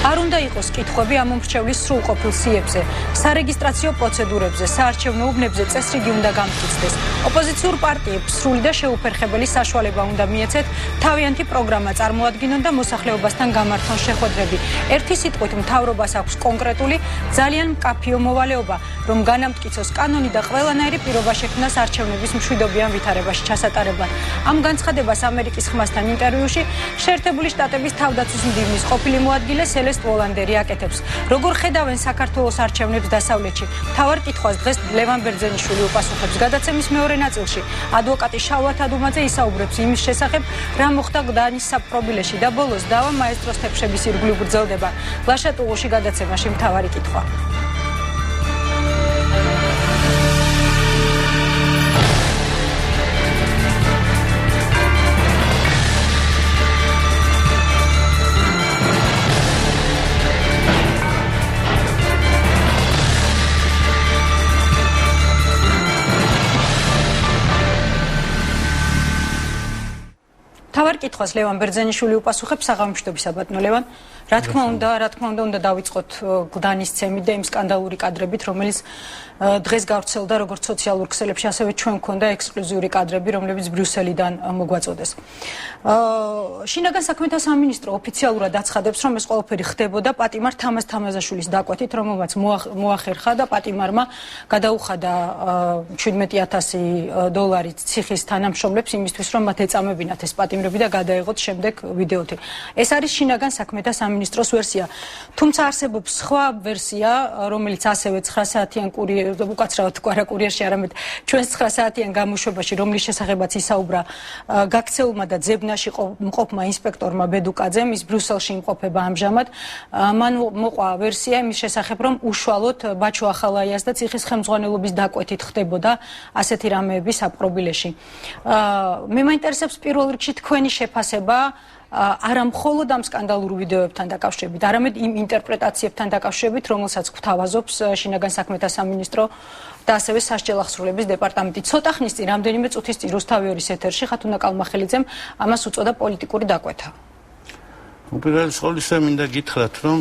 არ უნდა იყოს კითხვები ამ მომრჩევლის სრულყოფილ სიებზე, სარეგისტრაციო პროცედურებზე, საარჩევნო უბნებზე წესრიგი უნდა გამტკიცდეს. ოპოზიციურ პარტიებს სრული და შეუფერხებელი საშუალება უნდა მიეცეთ თავიანთი პროგრამა წარმოადგინონ და მოსახლეობასთან გამართონ შეხვედრები. ერთი სიტყვით მთავრობას აქვს კონკრეტული, ძალიან მკაფიო მოვალეობა, რომ განამტკიცოს კანონი და ყველანაირი პირობა შექმნას არჩევნების მშვიდობიან ვითარებაში ჩასატარებლად. ამ განცხადებას ამერიკის ხმასთან ინტერვიუში შეერთებული შტატების თავდაცვის მდივნის ყოფილი მოადგილე სელესტ ვოლანდერი აკეთებს. როგორ ხედავენ საქართველოს არჩევნებს დასავლეთში? მთავარ კითხვას დღეს ლევან ბერძენიშვილი უპასუხებს. გადაცემის მეორე ნაწილში ადვოკატი შალვა თადუმაძე ისაუბრებს იმის შესახებ, რა მოხდა გდანის საპყრობილეში და ბოლოს დავა მაესტროს თეფშების ირგვლივ გრძელდება. ლაშატუღუში გადაცემაში მთავარი კითხვა. თავარ კითხვას ლევან ბერძენიშვილი უპასუხებს. საღამომშვიდობის საბატონო ლევან, რა თქმა უნდა დავიწყოთ გდანის ცემით და იმ სკანდალური კადრებით, რომელიც დღეს გავრცელდა როგორც სოციალურ ქსელებში, ასევე ჩვენ გქონდა ექსკლუზიური კადრები, რომლებიც ბრიუსელიდან მოგვაწოდეს. შინაგან საქმეთა სამინისტრო ოფიციალურად აცხადებს, რომ ეს ყველაფერი ხდებოდა პატიმარ თამაზ თამაზაშვილის დაკვეთით, რომელმაც მოახერხა და პატიმარმა გადაუხადა 17,000 დოლარით ციხის თანამშრომლებს იმისთვის, რომ მათ ეწამებინათ ეს პატიმრები და გადაეღოთ შემდეგ ვიდეოთი. ეს არის შინაგან საქმეთა სამინისტროს ვერსია. თუმცა არსებობს სხვა ვერსია, რომელიც ასევე 9 საათიან უკაცრავად თუ არა კურიერში, არამედ ჩვენს 9 საათიან გამოშვებაში, რომლის შესახებაც ისაუბრა გაქცეულმა და ძებნაში მყოფმა ინსპექტორმა ბედუკაძემ, ის ბრიუსელში იმყოფება ამჟამად. მან მოყვა ვერსია იმის შესახებ, რომ უშუალოდ ბაჩო ახალაიას და ციხის ხელმძღვანელობის დაკვეთით ხდებოდა ასეთი რამეები საპყრობილეში. მე მაინტერესებს პირველ რიგში თქვენი შეფასება არა მხოლოდ ამ სკანდალურ ვიდეოებთან დაკავშირებით, არამედ იმ ინტერპრეტაციებთან დაკავშირებით, რომელსაც გვთავაზობს შინაგან საქმეთა სამინისტრო და ასევე სასჯელ აღსრულების დეპარტამენტი. ცოტა ხნის წინ, რამდენიმე წუთის წინ რუსთავი ორის ეთერში ხათუნა კალმახელიძემ ამას უწოდა პოლიტიკური დაკვეთა. უპირველეს ყოვლისა მინდა გითხრათ, რომ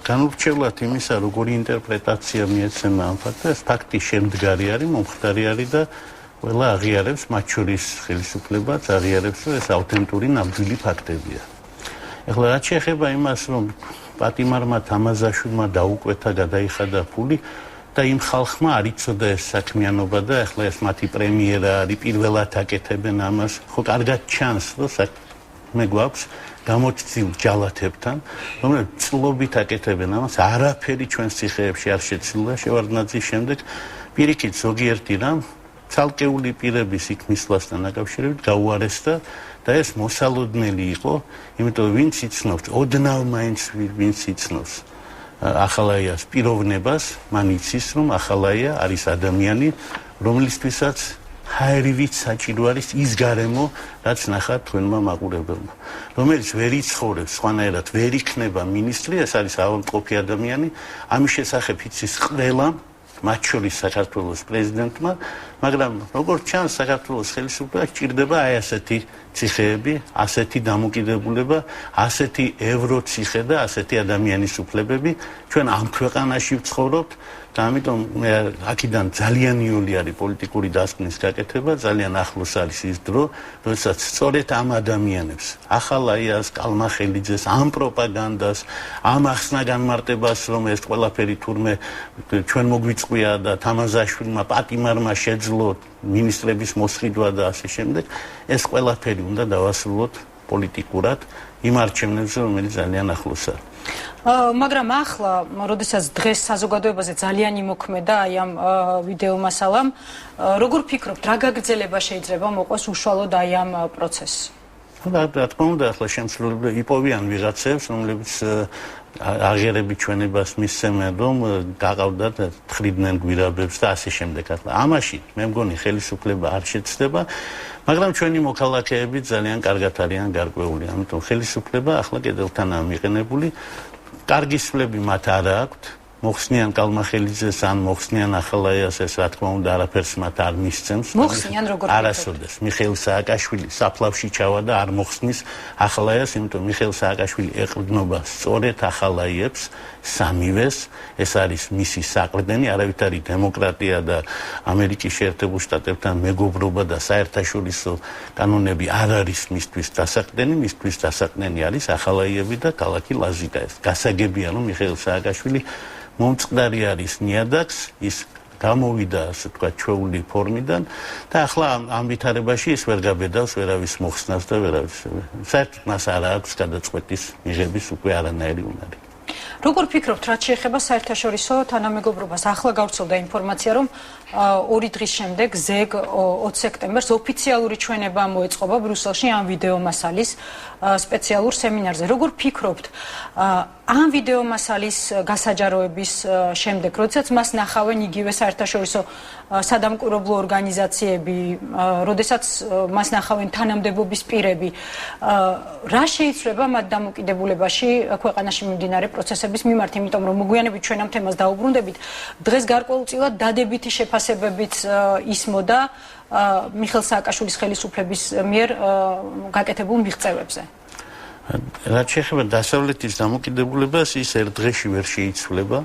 განურჩევლად იმისა, როგორი ინტერპრეტაცია მიეცემა ამ ფაქტს, ეს ფაქტი შემდგარი არის, მომხდარი არის და ყველა აღიარებს, მათ შორის ხელისუფლებაც აღიარებს, რომ ეს ავთენტური ნამდვილი ფაქტებია. ეხლა რაც შეეხება იმას, რომ პატიმარმა თამაზაშვილმა დაუკვეთა, გადაიხადა ფული და იმ ხალხმა არ იცოდა ეს საქმიანობა და ეხლა ეს მათი პრემიერა არის, პირველად აკეთებენ ამას. ხო, კარგად ჩანს, რომ საქმე გვაქვს გამოცდილ ჯალათებთან, რომლებიც წლობით აკეთებენ ამას, არაფერი ჩვენს ციხეებში არ შეცვლა შევარდნაძის შემდეგ. პირიქით ზოგიერთი რამ ცალკეული პირების იქ მისვლასთან დაკავშირებით გაუარესდა და ეს მოსალოდნელი იყო, იმიტომ ვინც იცნობს, ოდნავ მაინც ვინც იცნობს ახალაიას პიროვნებას, მან იცის, რომ ახალაია არის ადამიანი, რომლისთვისაც ჰაერივით საჭირო არის ის გარემო, რაც ნახat თქვენმა მაყურებელმა, რომელიც ვერ იცხოვრებს, სხვანაირად ვერ იქნება მინისტრი, ეს არის ავადმყოფი ადამიანი, ამის შესახებ იცის ყველამ, მათ შორის საქართველოს პრეზიდენტმა, მაგრამ როგორც ჩანს, საქართველოს ხელისუფლებას ჭირდება აი ასეთი ციხეები, ასეთი დამოკიდებულება, ასეთი ევროციხე და ასეთი ადამიანის უფლებები. ჩვენ ამ ქვეყანაში ვცხოვრობთ და ამიტომ აქედან ძალიან იოლი არის პოლიტიკური დასკვნის გაკეთება, ძალიან ახლოს არის ის დრო, როდესაც სწორედ ამ ადამიანებს, ახალაიას, კალმახელიძეს, ამ პროპაგანდას, ამ ახსნა განმარტებას, რომ ეს ყველაფერი თურმე ჩვენ მოგვიწყვია და თამაზაშვილმა პატიმარმა შეძლო მინისტრების მოსყიდვა და ასე შემდეგ, ეს ყველაფერი უნდა დავასრულოთ პოლიტიკურად იმ არჩევნებზე, რომელიც ძალიან ახლოს არის. მაგრამ ახლა, როდესაც დღეს საზოგადოებაზე ძალიან იმოქმედა აი ამ ვიდეო მასალამ, როგორ ფიქრობთ, რა გაგრძელება შეიძლება მოყვეს უშუალოდ აი ამ პროცესს? რა თქმა უნდა, ახლა შემსრულებლები იპოვიან ვიღაცებს, რომლებიც აღიარებით ჩვენებას მისცემენ, რომ გაყავდათ, თხრიდნენ გვირაბებს და ასე შემდეგ. ახლა ამაში მე მგონი ხელისუფლება არ შეცდება, მაგრამ ჩვენი მოქალაქეები ძალიან კარგად არიან გარკვეული. ამიტომ ხელისუფლება ახლა კედელთანაა მიყენებული. კარგი სვლები მათ არ აქვთ, მოხსნიან კალმახელიძეს ან მოხსნიან ახალაიას, ეს რა თქმა უნდა არაფერს მათ არ მისცემს. მოხსნიან როგორ არასოდეს მიხეილ სააკაშვილი საფლავში ჩავა და არ მოხსნის ახალაიას, იმიტომ მიხეილ სააკაშვილი ეყრდნობა სწორედ ახალაიებს სამივეს. ეს არის მისი საყრდენი, არავითარი დემოკრატია და ამერიკის შეერთებულ შტატებთან მეგობრობა და საერთაშორისო კანონები არ არის მისთვის დასაყრდენი, მისთვის დასაყრდენი არის ახალაიები და ქალაქი ლაზიკა. ეს გასაგებია, რომ მიხეილ სააკაშვილი მომწყდარი არის ნიადაგს, ის გამოვიდა, ასე ვთქვათ, ჩვეული ფორმიდან და ახლა ამ ვითარებაში ის ვერ გაბედავს ვერავის მოხსნას და ვერავის. საერთოდ მას არ აქვს გადაწყვეტის მიღების უკვე არანაირი უნარი. როგორ ფიქრობთ, რაც შეეხება საერთაშორისო თანამეგობრობას? ახლა გავრცელდა ინფორმაცია, რომ 2 დღის შემდეგ, ზეგ 20 სექტემბერს ოფიციალური ჩვენება მოეწყობა ბრიუსელში ამ ვიდეომასალის სპეციალურ სემინარზე. როგორ ფიქრობთ, ამ ვიდეომასალის გასაჯაროების შემდეგ, როდესაც მას ნახავენ იგივე საერთაშორისო სადამკვირვებლო ორგანიზაციები, როდესაც მას ნახავენ თანამდებობის პირები, რა შეიცვლება მათ დამოკიდებულებაში ქვეყანაში მიმდინარე პროცესების მიმართ, იმიტომ რომ მოგვიანებით ჩვენ ამ თემას დაუბრუნდებით, დღეს გარკვეულწილად დადებითი შეფასებებით ისმოდა მიხეილ სააკაშვილის ხელისუფლების მიერ გაკეთებულ მიღწევებზე. რაც შეეხება დასავლეთის დამოკიდებულებას, ის ერთ დღეში ვერ შეიცვლება.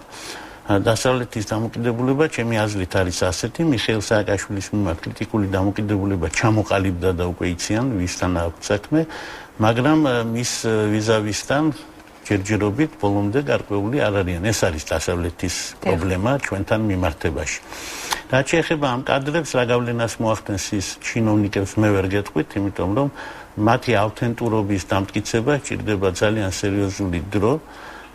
დასავლეთის დამოკიდებულება, ჩემი აზრით, არის ასეთი: მიხეილ სააკაშვილის მიმართ კრიტიკული დამოკიდებულება ჩამოყალიბდა და უკვე იციან ვისთან აქვს საქმე, მაგრამ მის ვიზავისთან ჯერჯერობით ბოლომდე გარკვეული არ არიან. ეს არის დასავლეთის პრობლემა ჩვენთან მიმართებაში. რაც შეეხება ამ კადრებს, რა გავლენას მოახდენს ის ჩინოვნიკებს, მე ვერ გეტყვით, იმიტომ რომ მათი ავთენტურობის დამტკიცება ჭირდება ძალიან სერიოზული დრო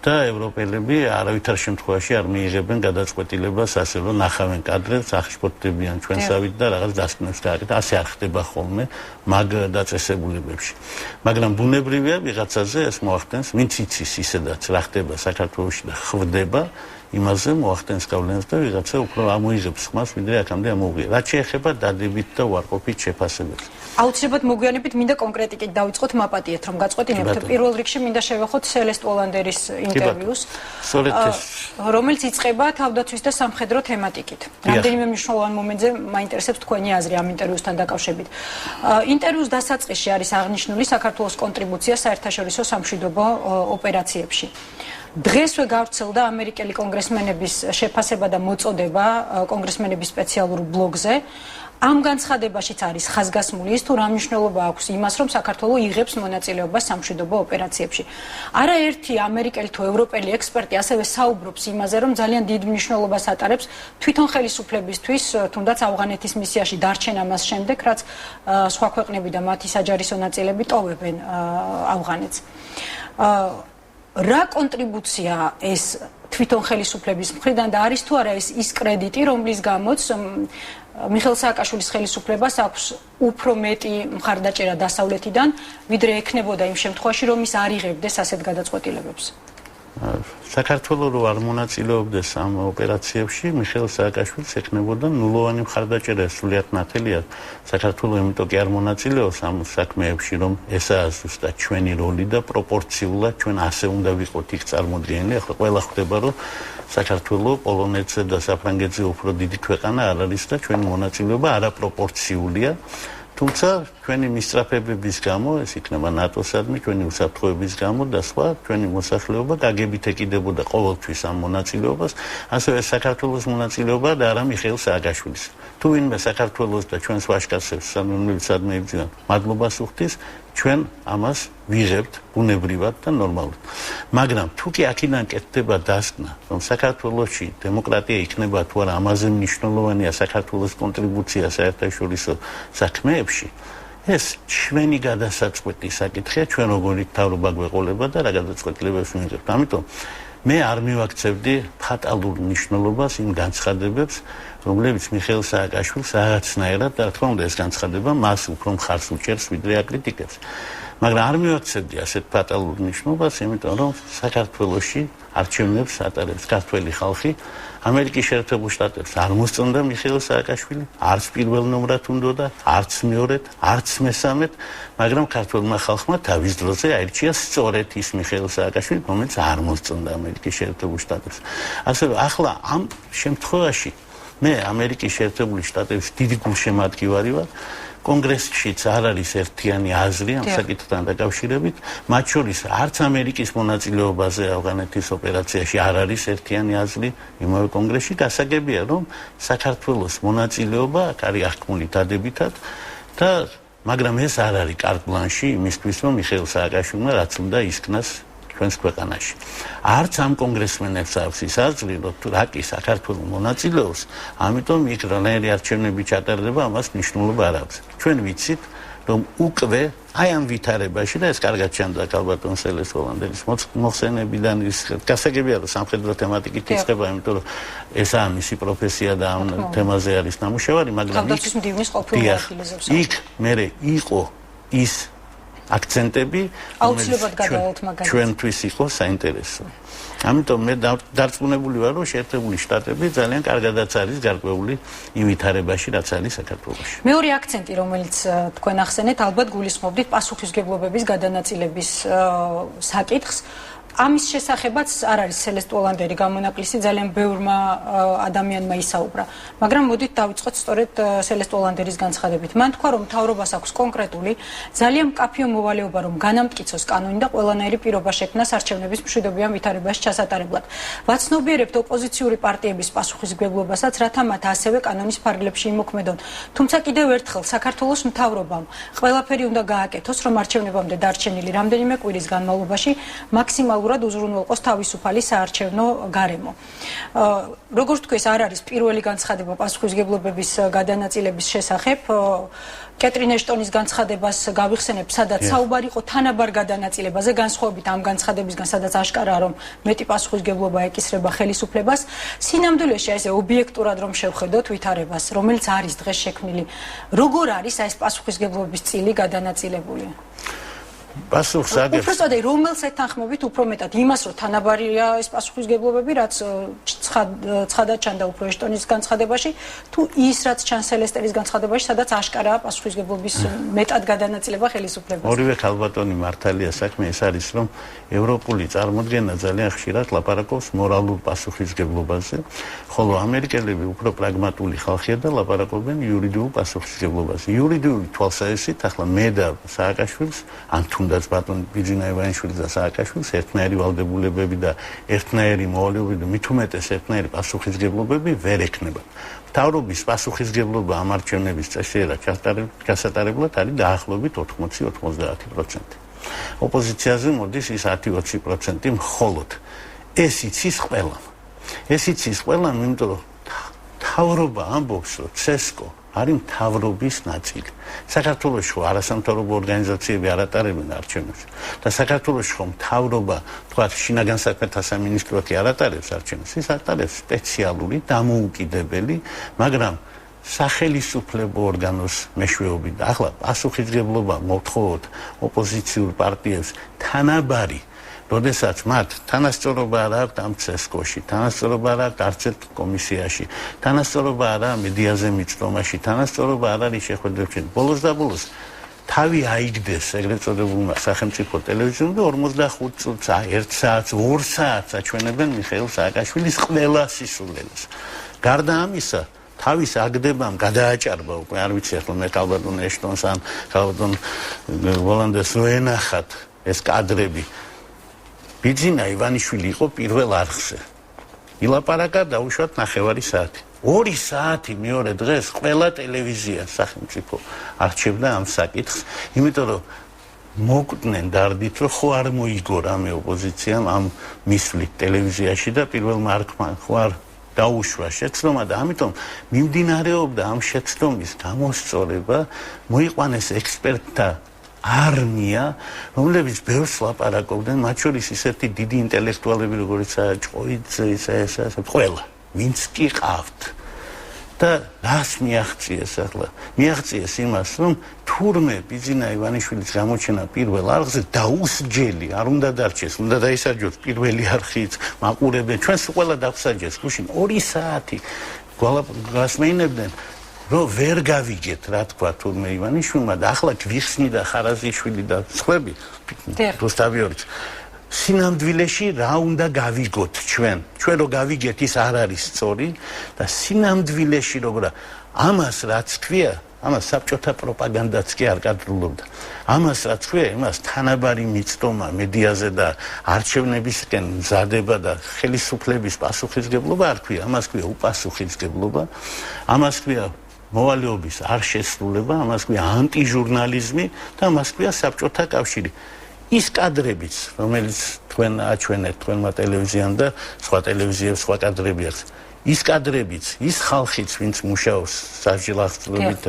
და ევროპელები არავითარ შემთხვევაში არ მიიღებენ გადაწყვეტილებას, ასე რომ ნახავენ კადრებს, აღშფოთდებიან ჩვენსავით და რაღაც დასკვნებს გააკეთებენ. ასე არ ხდება ხოლმე მაგ დაწესებულებებში. მაგრამ ბუნებრივია ვიღაცაზე ეს მოახდენს, ვინც იცის ისედაც რა ხდება საქართველოში და ხვდება, იმაზე მოახდენს გავლენას და ვიღაცა უფრო ამოიღებს ხმას, ვიდრე აქამდე ამოუღია. რაც შეეხება დადებით და უარყოფით შეფასებებს. აუცილებლად მოგვიანებით მინდა კონკრეტიკით დავიწყოთ მაპატიეთ, რომ გაწყვეტინებთ. პირველ რიგში მინდა შევეხოთ სელესტ ოლანდერის ინტერვიუს, რომელიც იწყება თავდაცვის და სამხედრო თემატიკით. რამდენიმე მნიშვნელოვან მომენტზე მაინტერესებს თქვენი აზრი ამ ინტერვიუსთან დაკავშირებით. ინტერვიუს დასაწყისში არის აღნიშნული საქართველოს კონტრიბუცია საერთაშორისო სამშვიდობო ოპერაციებში. დღესვე გავრცელდა ამერიკელი კონგრესმენების შეფასება და მოწოდება კონგრესმენების სპეციალურ ბლოგზე. ამ განცხადებაშიც არის ხაზგასმული ის, თუ რა მნიშვნელობა აქვს იმას, რომ საქართველო იღებს მონაწილეობას სამშვიდობო ოპერაციებში. არაერთი ამერიკელი თუ ევროპელი ექსპერტი ასევე საუბრობს იმაზე, რომ ძალიან დიდ მნიშვნელობას ატარებს თვითონ ხელისუფლებისთვის, თუნდაც ავღანეთის მისიაში დარჩენა მას შემდეგ, რაც სხვა ქვეყნები და მათი საჯარისო ნაწილები ტოვებენ ავღანეთს. რა კონტრიბუცია ეს თვითონ ხელისუფლების მხრიდან და არის თუ არა ის კრედიტი, რომლის გამოც მიხეილ სააკაშვილის ხელისუფლებას აქვს უფრო მეტი მხარდაჭერა დასავლეთიდან, ვიდრე ექნებოდა იმ შემთხვევაში, რომ ის არ იღებდეს ასეთ გადაწყვეტილებებს. საქართველოს რო არ მონაწილეობდეს ამ ოპერაციებში, მიხეილ სააკაშვილს ექნებოდა ნულოვანი მხარდაჭერა, სრულიად ნათელია. საქართველოს იმიტომ კი არ მონაწილეობს ამ საქმეებში, რომ ესაა ზუსტად ჩვენი როლი და პროპორციულად ჩვენ ასე უნდა ვიყოთ იქ წარმოდგენილი. ახლა ყველა ხვდება, რომ საქართველოს პოლონეთზე და საფრანგეთზე უფრო დიდი ქვეყანა არ არის და ჩვენი მონაწილეობა არაპროპორციულია. თუმცა ჩვენი მისწრაფებების გამო, ეს იქნება ნატოსადმი, ჩვენი უსაფრთხოების გამო და სხვა, ჩვენი მოსახლეობა გაგებით ეკიდებოდა ყოველთვის ამ მონაწილეობას, ასევე საქართველოს მონაწილეობა და არა მიხეილ სააკაშვილის. თუ ვინმე საქართველოს და ჩვენს ვაჟკაცებს სადმე იბრძვიან, მადლობას უხდის, ჩვენ ამას ვიღებთ ბუნებრივად და ნორმალურად. მაგრამ თუ კი აქედან კეთდება დასკვნა, რომ საქართველოში დემოკრატია იქნება თუ არა, ამაზე მნიშვნელოვანია საქართველოს კონტრიბუცია საერთაშორისო საქმეებში, ეს ჩვენი გადასაწყვეტი საკითხია, ჩვენ როგორი მთავრობა გვეყოლება და რა გადაწყვეტილებებს ვიღებთ. ამიტომ მე არ მივაქცევდი ფატალურ მნიშვნელობას იმ განცხადებებს, რომლებიც მიხეილ სააკაშვილს რაღაცნაირად და რა თქმა უნდა ეს განცხადება მას უფრო მხარს უჭერს ვიდრე აკრიტიკებს. მაგრამ არ მივაქცევდი ასეთ ფატალურ ნიშნობას, იმიტომ რომ საქართველოში არჩევნებს ატარებს ქართველი ხალხი, ამერიკის შეერთებულ შტატებს არ მოსწონდა მიხეილ სააკაშვილი, არც პირველ ნომრად უნდოდა, არც მეორედ, არც მესამედ, მაგრამ ქართველმა ხალხმა თავის დროზე აირჩია სწორედ ის მიხეილ სააკაშვილი, რომელიც არ მოსწონდა ამერიკის შეერთებულ შტატებს. ასევე ახლა ამ შემთხვევაში მე ამერიკის შეერთებული შტატების დიდი გულშემატკივარი ვარ. კონგრესშიც არ არის ერთიანი აზრი ამ საკითხთან დაკავშირებით, მათ შორის არც ამერიკის მონაწილეობაზე ავღანეთის ოპერაციაში არ არის ერთიანი აზრი იმავე კონგრესში. გასაგებია, რომ საქართველოს მონაწილეობა აქ არის აღქმული დადებითად და მაგრამ ეს არ არის კარტ ბლანში იმისთვის, რომ მიხეილ სააკაშვილმა რაც უნდა ისკნას ჩვენს ქვეყანაში. არც ამ კონგრესმენებს აქვს ის აზრი, რომ რა კი საქართველოს მონაწილეობს, ამიტომ იქ რანაირი არჩევნები ჩატარდება, ამას მნიშვნელობა არ აქვს. ჩვენ ვიცით, რომ უკვე აი ამ ვითარებაში და ეს კარგად ჩანდა ქალბატონ სელეს ჰოლანდელის მოხსენებიდან ის გასაგებია, რომ სამხედრო თემატიკით იწყება, იმიტომ რომ ესაა მისი პროფესია და ამ თემაზე არის ნამუშევარი, მაგრამ იქ მერე იყო ის აქცენტები, აუცილებლად გადავალთ მაგალითად. ჩვენთვის იყო საინტერესო. ამიტომ მე დარწმუნებული ვარ, რომ შეერთებული შტატები ძალიან კარგადაც არის გარკვეული იმ ვითარებაში, რაც არის საქართველოში. მეორე აქცენტი, რომელიც თქვენ ახსენეთ, ალბათ გულისხმობდით პასუხისმგებლობების გადანაწილების საკითხს. ამის შესახებაც არ არის სელესტ ოლანდერი გამონაკლისი, ძალიან ბევრმა ადამიანმა ისაუბრა. მაგრამ მოდით დავიწყოთ სწორედ სელესტ ოლანდერის განცხადებით. მან თქვა, რომ მთავრობას აქვს კონკრეტული, ძალიან მკაფიო მოვალეობა, რომ განამტკიცოს კანონი და ყველანაირი პირობა შექმნას არჩევნების მშვიდობიან ვითარებაში ჩასატარებლად. ვაცნობიერებთ ოპოზიციური პარტიების პასუხისმგებლობასაც, რათა მათ ასევე კანონის ფარგლებში იმოქმედონ. თუმცა კიდევ ერთხელ საქართველოს მთავრობამ ყველაფერი უნდა გააკეთოს, რომ არჩევნებამდე დარჩენილი რამდენიმე კვირის განმავლობაში მაქსიმალურად უზრუნველყოს თავისუფალი საარჩევნო გარემო. როგორც თქვი, ეს არ არის პირველი განცხადება პასუხისმგებლობების გადანაწილების შესახებ. კეტრინ ეშტონის განცხადებას გავიხსენებ, სადაც საუბარი იყო თანაბარ გადანაწილებაზე, განსხვავებით ამ განცხადებისგან, სადაც აშკარაა, რომ მეტი პასუხისმგებლობა ეკისრება ხელისუფლებას. სინამდვილეში ესე ობიექტურად რომ შევხედოთ ვითარებას, რომელიც არის დღეს შექმნილი, როგორ არის ეს პასუხისმგებლობის წილი გადანაწილებული? პასუხს აგებს. უბრალოდ რომელს ეთანხმებით უფრო მეტად იმას, რომ თანაბარია ეს პასუხისმგებლობები, რაც ცხადად ჩანდა უფრო ეშტონის განცხადებაში, თუ ის რაც ჩანს სელესტერის განცხადებაში, სადაც აშკარაა პასუხისმგებლობის მეტად გადანაწილება ხელისუფლებას. ორივე ქალბატონი მართალია საქმე ეს არის, რომ ევროპული წარმოდგენა ძალიან ხშირად ლაპარაკობს მორალურ პასუხისმგებლობაზე, ხოლო ამერიკელები უფრო პრაგმატული ხალხია და ლაპარაკობენ იურიდიულ პასუხისმგებლობაზე. იურიდიული თვალსაზრისით ახლა მე და სააკაშვილს ან თუნდაც ბატონ ბიძინა ივანიშვილის და სააკაშვილის ერთნაირი ვალდებულებები და ერთნაირი მოვალეობები და მით უმეტეს ერთნაირი პასუხისმგებლობები ვერ ექნება. მთავრობის პასუხისმგებლობა ამ არჩევნების წესიერად ჩასატარებლად არის დაახლოებით 80-90%. ოპოზიციაზე მოდის ის 10-20%, მხოლოდ ეს იცის ყველამ. ეს იცის ყველამ, იმიტომ რომ მთავრობა ამბობს, რომ ცესკო არის მთავრობის ნაწილი. საქართველოში ხო არასამთავრობო ორგანიზაციები არ ატარებენ არჩევნებს და საქართველოში ხო მთავრობა, თქვა შინაგან საქმეთა სამინისტროც არ ატარებს არჩევნებს, ის ატარებს სპეციალური დამოუკიდებელი, მაგრამ სახელისუფლებო ორგანოს მეშვეობით. ახლა პასუხისმგებლობა მოთხოვოთ ოპოზიციურ პარტიებს თანაბარი, როდესაც მათ თანასწორობა არ აქვთ ამ ცესკოში, თანასწორობა არ აქვთ არც ერთ კომისიაში, თანასწორობა არ აქვს მედიაზე მიწრომაში, თანასწორობა არ არის შეხვედრებში. ბოლოს და ბოლოს თავი აიგდეს ეგრეთ წოდებულმა სახელმწიფო ტელევიზიამ და 45 წუთს, 1 საათს, 2 საათს აჩვენებენ მიხეილ სააკაშვილის ყველა სისულელეს. გარდა ამისა, თავის აგდებამ გადააჭარბა უკვე, არ ვიცი ახლა მე ქალბატონ ეშტონს ან ქალბატონ ჰოლანდეს რო ენახათ ეს კადრები. ბიძინა ივანიშვილი იყო პირველ არხზე. ილაპარაკა დაუშვათ 9 საათი. 2 საათი მეორე დღეს ყველა ტელევიზია სახელმწიფო არჩევდა ამ საკითხს, იმიტომ რომ მოკვდნენ დარდით, რომ ხო არ მოიგო რამე ოპოზიციამ ამ მისვლით ტელევიზიაში და პირველმა არხმა ხო არ დაუშვა შეცდომა და ამიტომ მიმდინარეობდა ამ შეცდომის გამოსწორება, მოიყვანეს ექსპერტთა არმია, რომლებიც ბევრს ლაპარაკობდნენ, მათ შორის ისეთი დიდი ინტელექტუალები, როგორიცაა ჭყოიძე, ყველა, ვინც კი ყავთ. და რას მიაღწიეს ახლა? მიაღწიეს იმას, რომ თურმე ბიძინა ივანიშვილის გამოჩენა პირველ არხზე დაუსჯელი არ უნდა დარჩეს, უნდა დაისაჯოს პირველი არხიც, მაყურებელები, ჩვენს ყველა დავსაჯეს გუშინ 2 საათი გასმეინებდნენ, რომ ვერ გავიგეთ, რა თქვა თურმე ივანიშვილმა და ახლა გვიხსნიდა ხარაზიშვილი და სხვები, რუსტავიორიც. სინამდვილეში რა უნდა გავიგოთ ჩვენ რო გავიგეთ ის არ არის სწორი და სინამდვილეში როგორ ამას რაც ქვია ამას საბჭოთა პროპაგანდაც კი არ კადრულობდა ამას რაც ქვია იმას თანაბარი მიწდომა მედიაზე და არჩევნებისკენ მზადება და ხელისუფლების პასუხისგებლობა არ ქვია ამას ქვია უპასუხისგებლობა ამას ქვია მოვალეობის არ შესრულება ამას ქვია ანტიჟურნალიზმი და ამას ქვია საბჭოთა კავშირი ის კადრებიც, რომელიც თქვენ აჩვენეთ თქვენმა ტელევიზიამ და სხვა ტელევიზიებს სხვა კადრები აქვს. ის კადრებიც, ის ხალხიც, ვინც მუშაობს სასჯელახსოვრობით,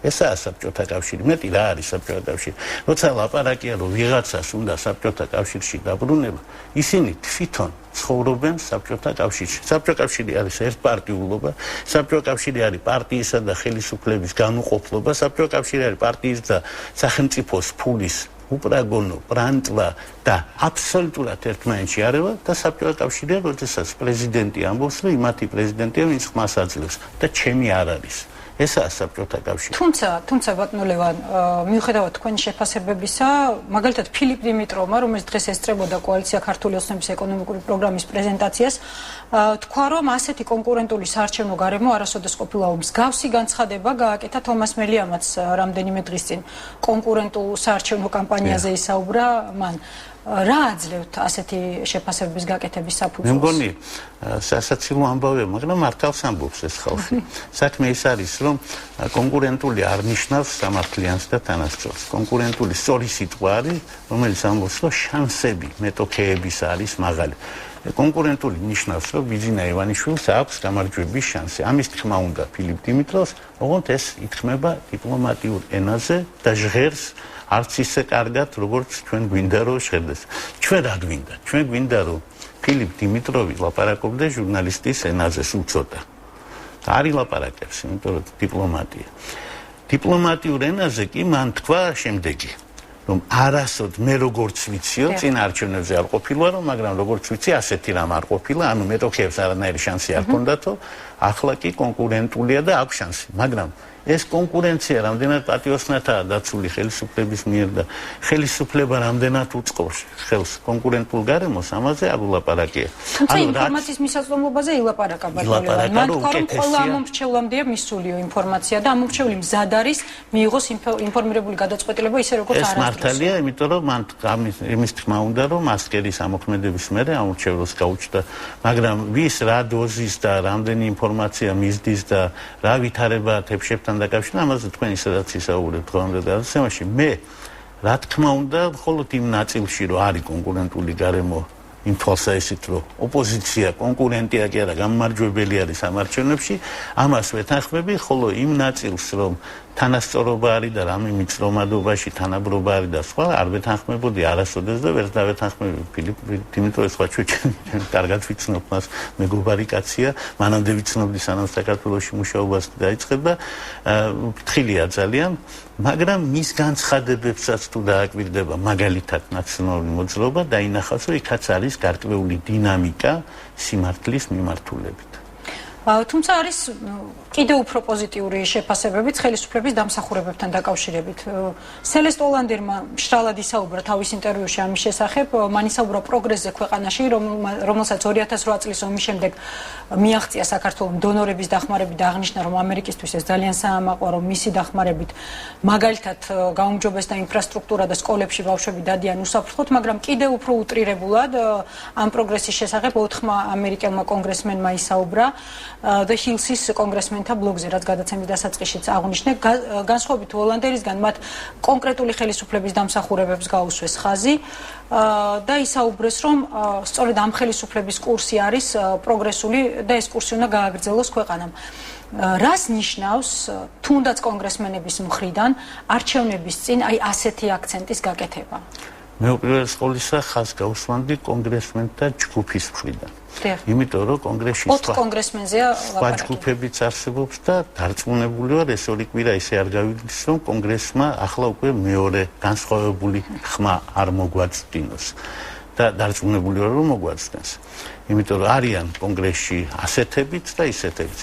ესაა საბჭოთა კავშირი. მეტი რა არის საბჭოთა კავშირი? როცა ლაპარაკია, რომ ვიღაცას უნდა საბჭოთა კავშირში დაბრუნება, ისინი თვითონ ცხოვრობენ საბჭოთა კავშირში. საბჭოთა კავშირი არის ერთპარტიულობა, საბჭოთა კავშირი არის პარტიისა და ხელისუფლების განუყოფლობა, საბჭოთა კავშირი არის პარტიის და სახელმწიფოს ფულის უპრაგონო პრანტვა და აბსოლუტურად ერთმანეთში არევა და საბჭოთა კავშირია, როდესაც პრეზიდენტი ამბობს, რომ იმათი პრეზიდენტია, ვინც ხმას აძლევს და ჩემი არ არის. ესაა საბჭოთა კავშირი. თუმცა ბატონო ლევან, მიუხედავად თქვენი შეფასებებისა, მაგალითად ფილიპ დიმიტროვმა, რომელიც დღეს ესწრებოდა კოალიცია ქართული ოცნების ეკონომიკური პროგრამის პრეზენტაციას, თქვა, რომ ასეთი კონკურენტული საარჩევნო გარემო არასოდეს ყოფილა მსგავსი განცხადება გააკეთა თომას მელიამაც რამდენიმე დღის წინ კონკურენტულ საარჩევნო კამპანიაზე ისაუბრა მან. რა აძლევთ ასეთი შეფასებების გაკეთების საფუძველს? მე მგონი სასაცილო ამბავია, მაგრამ მართალს ამბობს ეს ხალხი. საქმე ის არის, რომ კონკურენტული არ ნიშნავს სამართლიანს და თანასწორს. კონკურენტული სწორი სიტყვა არის, რომელიც ამბობს, რომ შანსები მეტოქეების არის მაღალი. კონკურენტული ნიშნავს, რომ ბიძინა ივანიშვილს აქვს გამარჯვების შანსი. ამის თქმა უნდა ფილიპ დიმიტროვს, ოღონდ ეს ითქმება დიპლომატიურ ენაზე და ჟღერს არც ისე კარგად, როგორც ჩვენ გვინდა რომ შედეს. ჩვენ რა გვინდა? ჩვენ გვინდა რომ ფილიპ დიმიტროვი ლაპარაკობდა ჟურნალისტის ენაზე სულ ცოტა. არ ილაპარაკებს, იმიტომ რომ დიპლომატია. დიპლომატიურ ენაზე კი მან თქვა შემდეგი, რომ არასოდ მე როგორც ვიციო, წინ არჩევნებზე არ ყოფილა რომ, მაგრამ როგორც ვიცი, ასეთი რამ არ ყოფილა, ანუ მეტოქეებს არანაირი შანსი არ ჰქონდათო, ახლა კი კონკურენტულია და აქვს შანსი, მაგრამ ეს კონკურენცია რამდენად პატიოსნათაა დაცული ხელისუფლების მიერ და ხელისუფლება რამდენად უწყობს ხელს კონკურენტულ გარემოს, ამაზე არ ულაპარაკია. თუმცა ინფორმაციის მისაწვდომობაზე ილაპარაკა ბატონო. მან თქვა, რომ ყველა ამომრჩევლამდეა მისული ინფორმაცია და ამომრჩეველი მზად არის მიიღოს ინფორმირებული გადაწყვეტილება ისე როგორც არასდროს. ეს მართალია, იმიტომ რომ მან იმის თქმა უნდა, რომ მასკერის ამოქმედების მერე ამომრჩევლს გაუჩნდა, მაგრამ ვის რა დოზის და რამდენი ინფორმაცია მისდის და რა ვითარება თებშებთან დაკავშირებით ამაზე თქვენ ისედაც ისაუბრებთ დღევანდელ გადაცემაში. მე რა თქმა უნდა, მხოლოდ იმ ნაწილში, რომ არის კონკურენტული გარემო, იმ თვალსაჩინით, რომ ოპოზიცია კონკურენტია კი არა, გამარჯვებელი არის ამარჩევნებში, ამას ვეთანხმები, ხოლო იმ ნაწილს, რომ თანასწორობა არის და რამე მიწრომადობაში თანაბრობა არის და სხვა, არ ვეთანხმებოდი არასოდეს და ვერ დავეთანხმები ფილიპ დიმიტროვის სხვა ჩვენ კარგად ვიცნობ მას, მეგობარი კაცია, მანამდე ვიცნობდი სანამ საქართველოში მუშაობას დაიწყებ და ფრთხილია ძალიან, მაგრამ მის განცხადებებსაც თუ დააკვირდება მაგალითად ნაციონალური მოძრაობა დაინახავს, რომ იქაც არის გარკვეული დინამიკა სიმართლის მიმართულებით. თუმცა არის კიდევ უფრო პოზიტიური შეფასებებიც ხელისუფლების დამსახურებებთან დაკავშირებით. სელესტ ოლანდერმა მშრალად ისაუბრა თავის ინტერვიუში ამის შესახებ, მან ისაუბრა პროგრესზე ქვეყანაში, რომელსაც 2008 წლის ომის შემდეგ მიაღწია საქართველოს დონორების დახმარებით და აღნიშნა, რომ ამერიკისთვის ეს ძალიან საამაყო, რომ მისი დახმარებით მაგალითად გაუმჯობესდა ინფრასტრუქტურა და სკოლებში ბავშვები დადიან უსაფრთხოდ, მაგრამ კიდევ უფრო უტრირებულად ამ პროგრესის შესახებ 4 ამერიკელმა კონგრესმენმა ისაუბრა და ჰილსის კონგრესმენთა ბლოგზე, რაც გადაცემის დასაწყისშიც აღნიშნე, განსხვავებით ოლანდერისგან, მათ კონკრეტული ხელისუფლების დამსახურებებს გაუსვეს ხაზი და ისაუბრეს, რომ სწორედ ამ ხელისუფლების კურსი არის პროგრესული და ეს კურსი უნდა გააგრძელოს ქვეყანამ. რას ნიშნავს თუნდაც კონგრესმენების მხრიდან არჩევნების წინ აი ასეთი აქცენტის გაკეთება? მე უპირველეს ყოვლისა ხაზს გავუსვამდი კონგრესმენთა ჯგუფის მხრიდან. იმიტომ რომ კონგრესში სხვა ჯგუფებიც არსებობს და დარწმუნებული ვარ ეს ორი კვირა ისე არ გავიდის რომ კონგრესმა ახლა უკვე მეორე განსხვავებული ხმა არ მოგვაწდინოს და დარწმუნებული ვარ რომ მოგვაწდენს. იმიტომ რომ არიან კონგრესში ასეთებიც და ისეთებიც.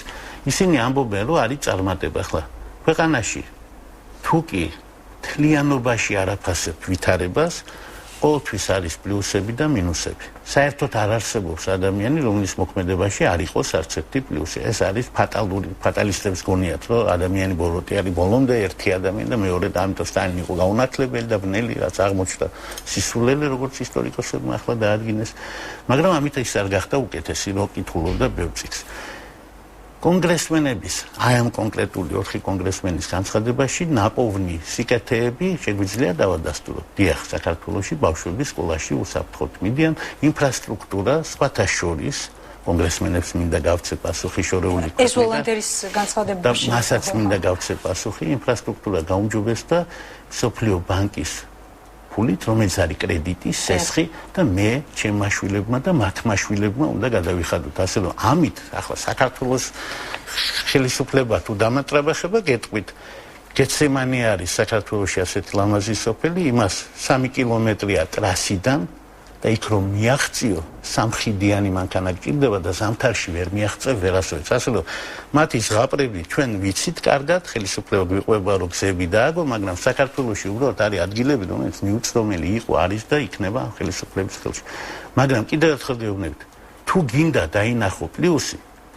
ისინი ამბობენ რომ არის წარმატება ახლა ქვეყანაში თუ კი თლიანობაში არ აფასებთ ვითარებას ყოველთვის არის პლუსები და მინუსები. საერთოდ არ არსებობს ადამიანი, რომლის მოქმედებაში არ იყოს არც ერთი პლუსი. ეს არის ფატალისტებს გონიათ, რომ ადამიანი ბოროტი არის ბოლომდე ერთი ადამიანი და მეორე და ამიტომ სტალინი იყო გაუნათლებელი და ბნელი, რაც აღმოჩნდა სისულელე, როგორც ისტორიკოსებმა ახლა დაადგინეს. მაგრამ ამით ის არ გახდა უკეთესი, რომ კითხულობდა ბევრ წიგნს. კონგრესმენების, აი ამ კონკრეტული 4 კონგრესმენის განცხადებაში ნაპოვნი სიკეთეები შეგვიძლია დავადასტუროთ. დიახ, საქართველოში ბავშვები სკოლაში უსაფრთხოდ მიდიან, ინფრასტრუქტურა სხვათა შორის კონგრესმენებს მინდა გავცე პასუხი შორეული ეს ვოლონტერის განცხადებაში. და მასაც მინდა გავცე პასუხი, ინფრასტრუქტურა გაუმჯობესდა სოფლიო ბანკის ფულით, რომელიც არის კრედიტის სესხი და მე ჩემმა შვილებმა და მათმა შვილებმა უნდა გადავიხადოთ. ასე რომ ამით ახლა საქართველოს ხელისუფლება თუ დამატრაბახება გეტყვით. გეცემანი არის საქართველოში ასეთი ლამაზი სოფელი, იმას 3 კილომეტრია ტრასიდან და იქ რომ მიაღწიო სამხიდიანი მანქანა გჭირდება და ზამთარში ვერ მიაღწევ ვერასოდეს. ასე რომ მათი ზღაპრები ჩვენ ვიცით კარგად, ხელისუფლება გვიყვება რომ გზები დააგო, მაგრამ საქართველოში უბრალოდ არის ადგილები, რომელიც მიუწვდომელი იყო, არის და იქნება ხელისუფლების ხელში. მაგრამ კიდევ ერთხელ გეუბნებით, თუ გინდა დაინახო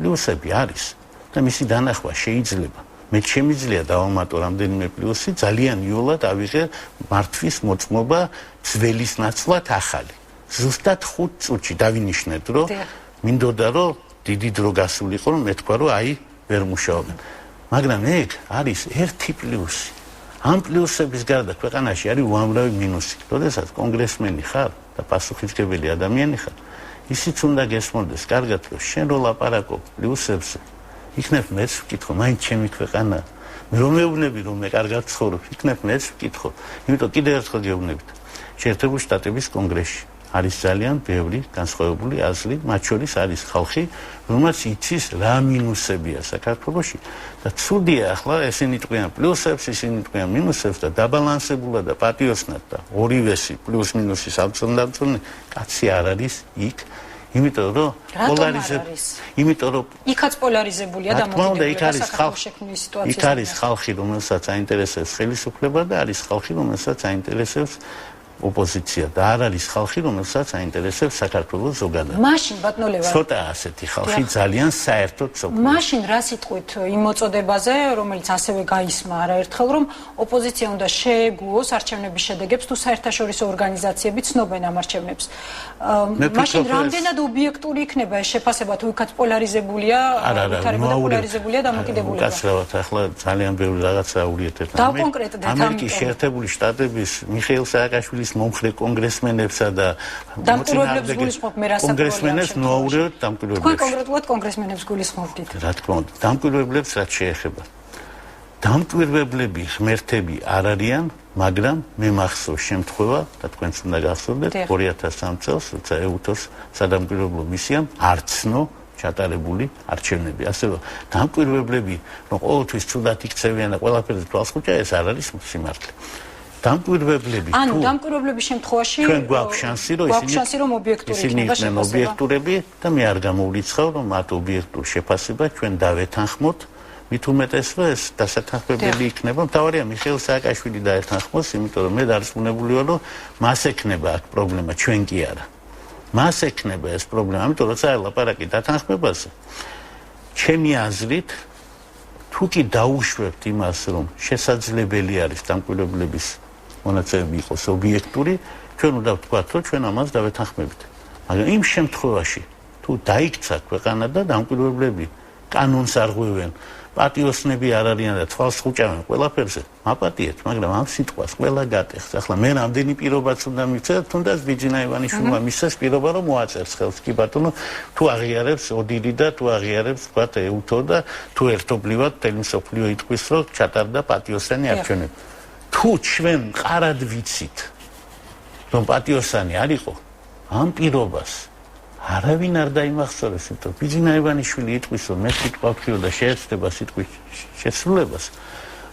პლუსები არის და მისი დანახვა შეიძლება. მე შემიძლია დავამატო რამდენიმე პლუსი, ძალიან იოლად ავიღე მართვის მოწმობა ძველის ნაცვლად ახალი. ზუსტად 5 წუთში დავინიშნეთ, რომ მინდოდა რომ დიდი დრო გასულიყო, რომ მეთქვა, რომ აი ვერ მუშაობენ. მაგრამ ეგ არის ერთი პლუსი. ამ პლუსების გარდა ქვეყანაში არის უამრავი მინუსი. როდესაც კონგრესმენი ხარ და პასუხისმგებელი ადამიანი ხარ, ისიც უნდა გესმოდეს კარგად, რომ შენ რო ლაპარაკობ პლუსებზე, იქნებ მეც ვკითხო, მაინც ჩემი ქვეყანა. მე რომ მეუბნები, რომ მე კარგად ცხოვრობ, იქნებ მეც ვკითხო. იმიტომ კიდევ ერთხელ გეუბნებით. შეერთებული შტატების კონგრესში არის ძალიან ბევრი განსხვავებული აზრი, მათ შორის არის ხალხი, რომელსაც იცის რა მინუსებია საქართველოში და ცუდია ახლა ესენი ტყვიან პლუსებს, ისინი ტყვიან მინუსებს და დაბალანსებულად და პატიოსნად და ორივესი პლუს მინუსის ამწონდამწონი კაცი არ არის იქ. იმიტომ რომ იქაც პოლარიზებულია და მომდევნო იქ არის ხალხი, რომელსაც აინტერესებს ხელისუფლება და არის ხალხი, რომელსაც აინტერესებს ოპოზიცია და არ არის ხალხი, რომელსაც აინტერესებს საქართველოს ზოგადად. მაშინ ბატონო ცოტა ასეთი ხალხი ძალიან საერთოდ სოფლში. მაშინ რა სიტყვით იმ მოწოდებაზე, რომელიც ასევე გაისმა არაერთხელ, რომ ოპოზიცია უნდა შეეგუოს არჩევნების შედეგებს თუ საერთაშორისო ორგანიზაციები ცნობენ ამ არჩევნებს. მაშინ რამდენად ობიექტური იქნება ეს შეფასება თუ იქაც პოლარიზებულია, ვითარება და პოლარიზებულია დამოკიდებულება. უკაცრავად ახლა ძალიან ბევრი რაღაცა ურიეთეთ. ამერიკის შეერთებული შტატების მიხეილ სააკაშვილის მომხრე კონგრესმენებსა და დამკვირვებლებს გულისხმობ მე რა კონგრესმენებს ნოაურევთ დამკვირვებლებს. თქვენ კონკრეტულად კონგრესმენებს გულისხმობთ. რა თქმა უნდა, დამკვირვებლებს რაც შეეხება. დამკვირვებლები ღმერთები არ არიან, მაგრამ მე მახსოვს შემთხვევა და თქვენც უნდა გახსოვდეთ 2003 წელს, როცა ეუთოს სადამკვირვებლო მისიამ არცნო ჩატარებული არჩევნები. ასე რომ დამკვირვებლები რომ ყოველთვის ცუდად იქცევიან და ყველაფერზე თვალს ხუჭა, ეს არ არის სიმართლე. დამკვირვებლები ანუ დამკვირვებლების შემთხვევაში ჩვენ გვაქვს შანსი რომ ობიექტური იქნება ობიექტურები და მე არ გამოვრიცხავ რომ მათ ობიექტურ შეფასება ჩვენ დავეთანხმოთ მით უმეტეს რომ ეს დასათანხმებელი იქნება მთავარია მიხეილ სააკაშვილი დაეთანხმოს იმიტომ რომ მე დარწმუნებული ვარ რომ მას ექნება აქ პრობლემა ჩვენ კი არა მას ექნება ეს პრობლემა ამიტომ როცა ლაპარაკი დათანხმებაზე ჩემი აზრით თუ კი დაუშვებთ იმას რომ შესაძლებელი არის დამკვირვებლების მონაწილეები იყოს ობიექტური, ჩვენ უნდა ვთქვათ, რომ ჩვენ ამას დავეთანხმებით. მაგრამ იმ შემთხვევაში, თუ დაიქცა ქვეყანა და დამკვირვებლები კანონს არღვევენ, პატიოსნები არ არიან და თვალს ხუჭავენ ყველაფერზე, მაპატიეთ, მაგრამ ამ სიტყვას ყველა გატეხს. ახლა მე რამდენი პირობაც უნდა მივცეთ, თუნდაც ბიძინა ივანიშვილმა მისცეს პირობა, რომ მოაწერს ხელს კი ბატონო, თუ აღიარებს ოდირი და თუ აღიარებს თქვათ ეუთო და თუ ერთობლივად მთელი მსოფლიო იტყვის, რომ ჩატარდა პატიოსანი არჩევნები. თუ ჩვენ მყარად ვიცით რომ პატიოსანი არ იყო, ამ პირობას არავინ არ დაიმახსოვრეს, იმიტომ ბიძინა ივანიშვილი იტყვის, რომ მე სიტყვა ვქიოდა შეეცდება სიტყვის შესრულებას,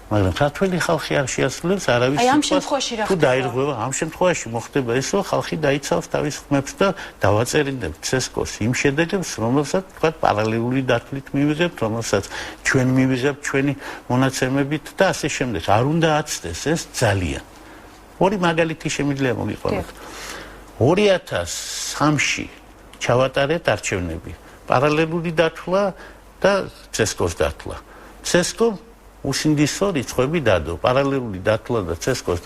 მაგრამ ქართველი ხალხი არ შეასრულებს არავის სიტყვას. თუ დაირღვევა, ამ შემთხვევაში მოხდება ის, რომ ხალხი დაიცავს თავის ხმებს და დავაწერიდებთ CSKO-ს იმ შედეგებს, რომელსაც თქვა პარალელური დათვლით მივიღებთ, რომელსაც ჩვენ მივიღებთ ჩვენი მონაცემებით და ასე შემდეგ. არ უნდა აცდეს ეს ძალიან. ორი მაგალითი შემიძლია მოგიყვანოთ. 2003-ში ჩავატარეთ არჩევნები, პარალელური დათვლა და CSKO-ს დათვლა. CSKO უსინდისო რიცხვები დადო, პარალელური დათვლა და CSKO-ს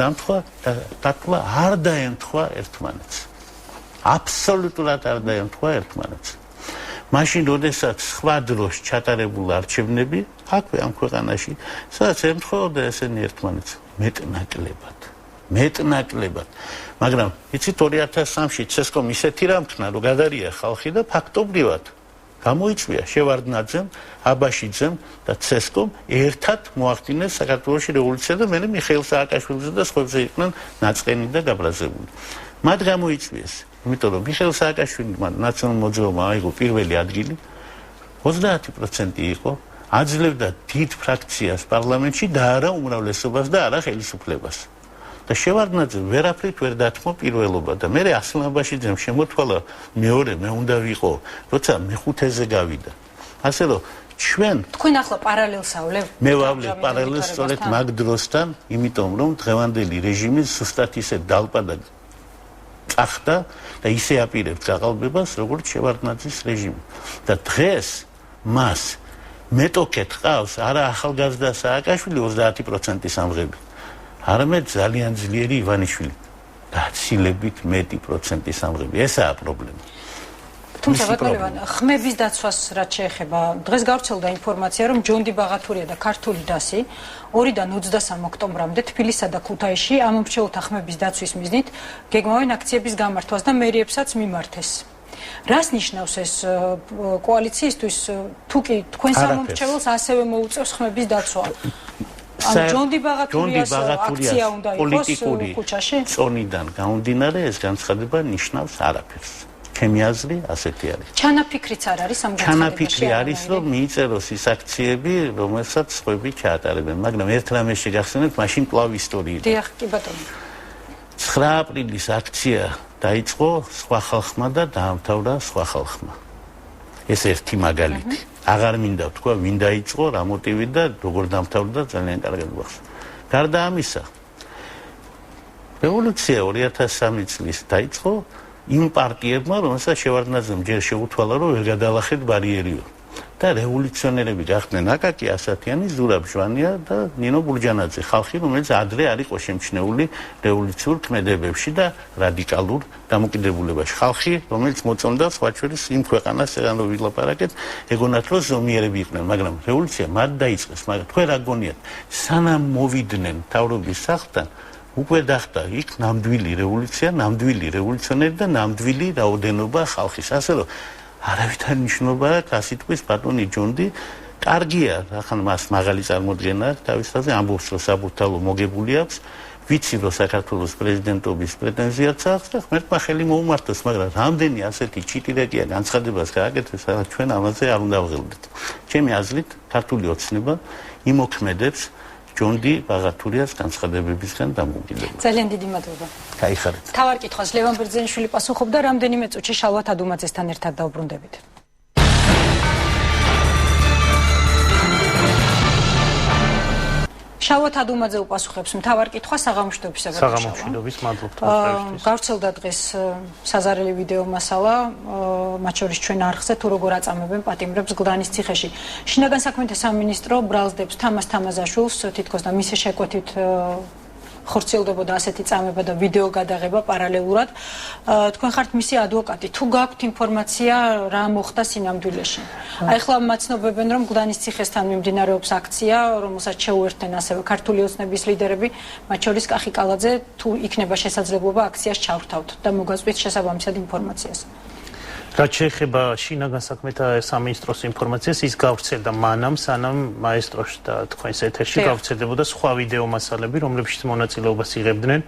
დათვლა არ დაემთხვა ერთმანეთს. აბსოლუტურად არ დაემთხვა ერთმანეთს. მაშინ, როდესაც სხვა დროს ჩატარებულ არჩევნები, აქვე ამ ქვეყანაში, სადაც ემთხვეოდა ესენი ერთმანეთს მეტნაკლებად. მაგრამ იცით 2003-ში CSKO-მ ისეთი რამ ხნა, რომ გადარია ხალხი და ფაქტობრივად გამოიწვია შევარდნაძემ, აბაშიძემ და CSKO-მ ერთად მოახდინეს საქართველოში რევოლუცია და მერე მიხეილ სააკაშვილიძე და სხვებზე იყვნენ ნაწყენი და გაბრაზებული. მათ გამოიწვიეს, იმიტომ რომ მიხეილ სააკაშვილმა ნაციონალურ მოძრაობამ აიღო პირველი ადგილი, 30% იყო, აძლევდა დიდ ფრაქციას პარლამენტში და არა უმრავლესობას და არა ხელისუფლებას. და შევარდნაძე ვერაფრით ვერ დათმო პირველობა და მე ასლან აბაშიძემ შემოთვალა მეორე მე უნდა ვიყო, როცა მეხუთეზე გავიდა. ასე რომ ჩვენ თქვენ ახლა პარალელსავლევთ? მე ვავლევ პარალელს სწორედ მაგ დროსთან, იმიტომ რომ დღევანდელი რეჟიმი ზუსტად ისე დალპა და წახდა და ისე აპირებს გაყალბებას, როგორც შევარდნაძის რეჟიმი. და დღეს მას მეტოქეთ ყავს არა ახალგაზრდა სააკაშვილი 30% სამღები. არამედ ძალიან ძლიერი ივანიშვილი დაცილებით მეტი პროცენტი სამღები. ესაა პრობლემა. თუმცა ბატონო, ხმების დაცვას რაც შეეხება, დღეს გავრცელდა ინფორმაცია, რომ ჯონდი ბაღათურია და ქართული დასი 2-დან 23 ოქტომბრამდე თბილისსა და ქუთაისში ამ მრჩეველთა ხმების დაცვის მიზნით გეგმავენ აქციების გამართვას და მერიებსაც მიმართეს. რას ნიშნავს ეს კოალიციისთვის, თუ კი თქვენ სამომრჩეველს ასევე მოუწევს ხმების დაცვა? ჯონდი ბაღათურიას აქცია უნდა იყოს ქუჩაში? წონიდან გამომდინარე ეს განცხადება ნიშნავს არაფერს. ჩემი აზრი ასეთი არის. ჩანაფიქრიც არ არის ამ განცხადებაში? ჩანაფიქრი არის, რომ მიიწეროს ის აქციები, რომელსაც სხვები ჩაატარებენ, მაგრამ ერთ რამეს შეგახსენებთ, მაშინ კვლავ ისტორიიდან. დიახ, კი ბატონო. 9 აპრილის აქცია დაიწყო სხვა ხალხმა და დაამთავრა სხვა ხალხმა. ეს ერთი მაგალითი. აღარ მინდა თქვა, ვინ დაიწყო, რა მოტივით და როგორ დამთავრდა, ძალიან კარგად გვახსოვს. გარდა ამისა, რევოლუცია 2003 წლის დაიწყო იმ პარტიებმა, რომელსაც შევარდნაძემ ჯერ შეუთვალა, რომ ვერ გადალახეთ ბარიერიო. და რევოლუციონერები გახდნენ აკაკი ასათიანი, ზურაბ ჟვანია და ნინო ბურჯანაძე, ხალხი, რომელიც ადრე არ იყო შემჩნეული რევოლუციურ ქმედებებში და რადიკალურ დამოკიდებულებაში. ხალხი, რომელიც მოწონდა სხვა შორის იმ ქვეყანას, რადგან რომ ვილაპარაკეთ, ეგონათ რომ ზომიერები იყვნენ, მაგრამ რევოლუცია მათ დაიწყეს, მაგრამ თქვენ რა გონიათ, სანამ მოვიდნენ მთავრობის სახლთან, უკვე დახტა იქ ნამდვილი რევოლუცია, ნამდვილი რევოლუციონერი და ნამდვილი რაოდენობა ხალხის. ასე რომ არავითარ ნიშნობა აქვს ასიტყვის ბატონი ჯონდი, კარგია, ახლა მას მაღალი წარმოდგენა აქვს თავისთავად, ამბობს რომ საბურთალო მოგებული აქვს, ვიცი რომ საქართველოს პრეზიდენტობის პრეტენზიაც აქვს და ღმერთმა ხელი მოუმართოს, მაგრამ რამდენი ასეთი ჩიტირეკია განცხადებას გააკეთეს, სადაც ჩვენ ამაზე არ უნდა ვღელდეთ. ჩემი აზრით, ქართული ოცნება იმოქმედებს ჯონდი ბაღათურიას განცხადებებისგან დამოუკიდებლად. ძალიან დიდი მადლობა. გაიხარეთ. თავარ კითხვას ლევან ბერძენიშვილი პასუხობდა, რამდენიმე წუთში შალვა თადუმაძესთან ერთად დაუბრუნდებით. შალვა თადუმაძე უპასუხებს მთავარ კითხვას საღამოშტობის საგარეშო. საღამოშტობის მადლობთ მოწვევისთვის. გავრცელდა დღეს საზარელი ვიდეო მასალა, მათ შორის ჩვენ არხზე, თუ როგორ აწამებენ პატიმრებს გლანის ციხეში. შინაგან საქმეთა სამინისტრო ბრალსდებს თამას თამაზაშვილს თითქოს და მისი შეკვეთით ხორციელდებოდა ასეთი წამება და ვიდეო გადაღება პარალელურად. თქვენ ხართ მისი ადვოკატი. თუ გაქვთ ინფორმაცია, რა მოხდა სინამდვილეში? აი ახლა მაცნობებენ, რომ გლანის ციხესთან მიმდინარეობს აქცია, რომელსაც შეუერთდნენ ასევე ქართული ოცნების ლიდერები, მათ შორის კახი კალაძე, თუ იქნება შესაძლებლობა აქციას ჩავრთავთ და მოგაწვით შესაბამისად ინფორმაციას. რაც შეეხება შინაგან საქმეთა სამინისტროს ინფორმაციას, ის გავრცელდა მანამ, სანამ მაესტროში და თქვენს ეთერში გავრცელდებოდა სხვა ვიდეო მასალები, რომლებშიც მონაწილეობას იღებდნენ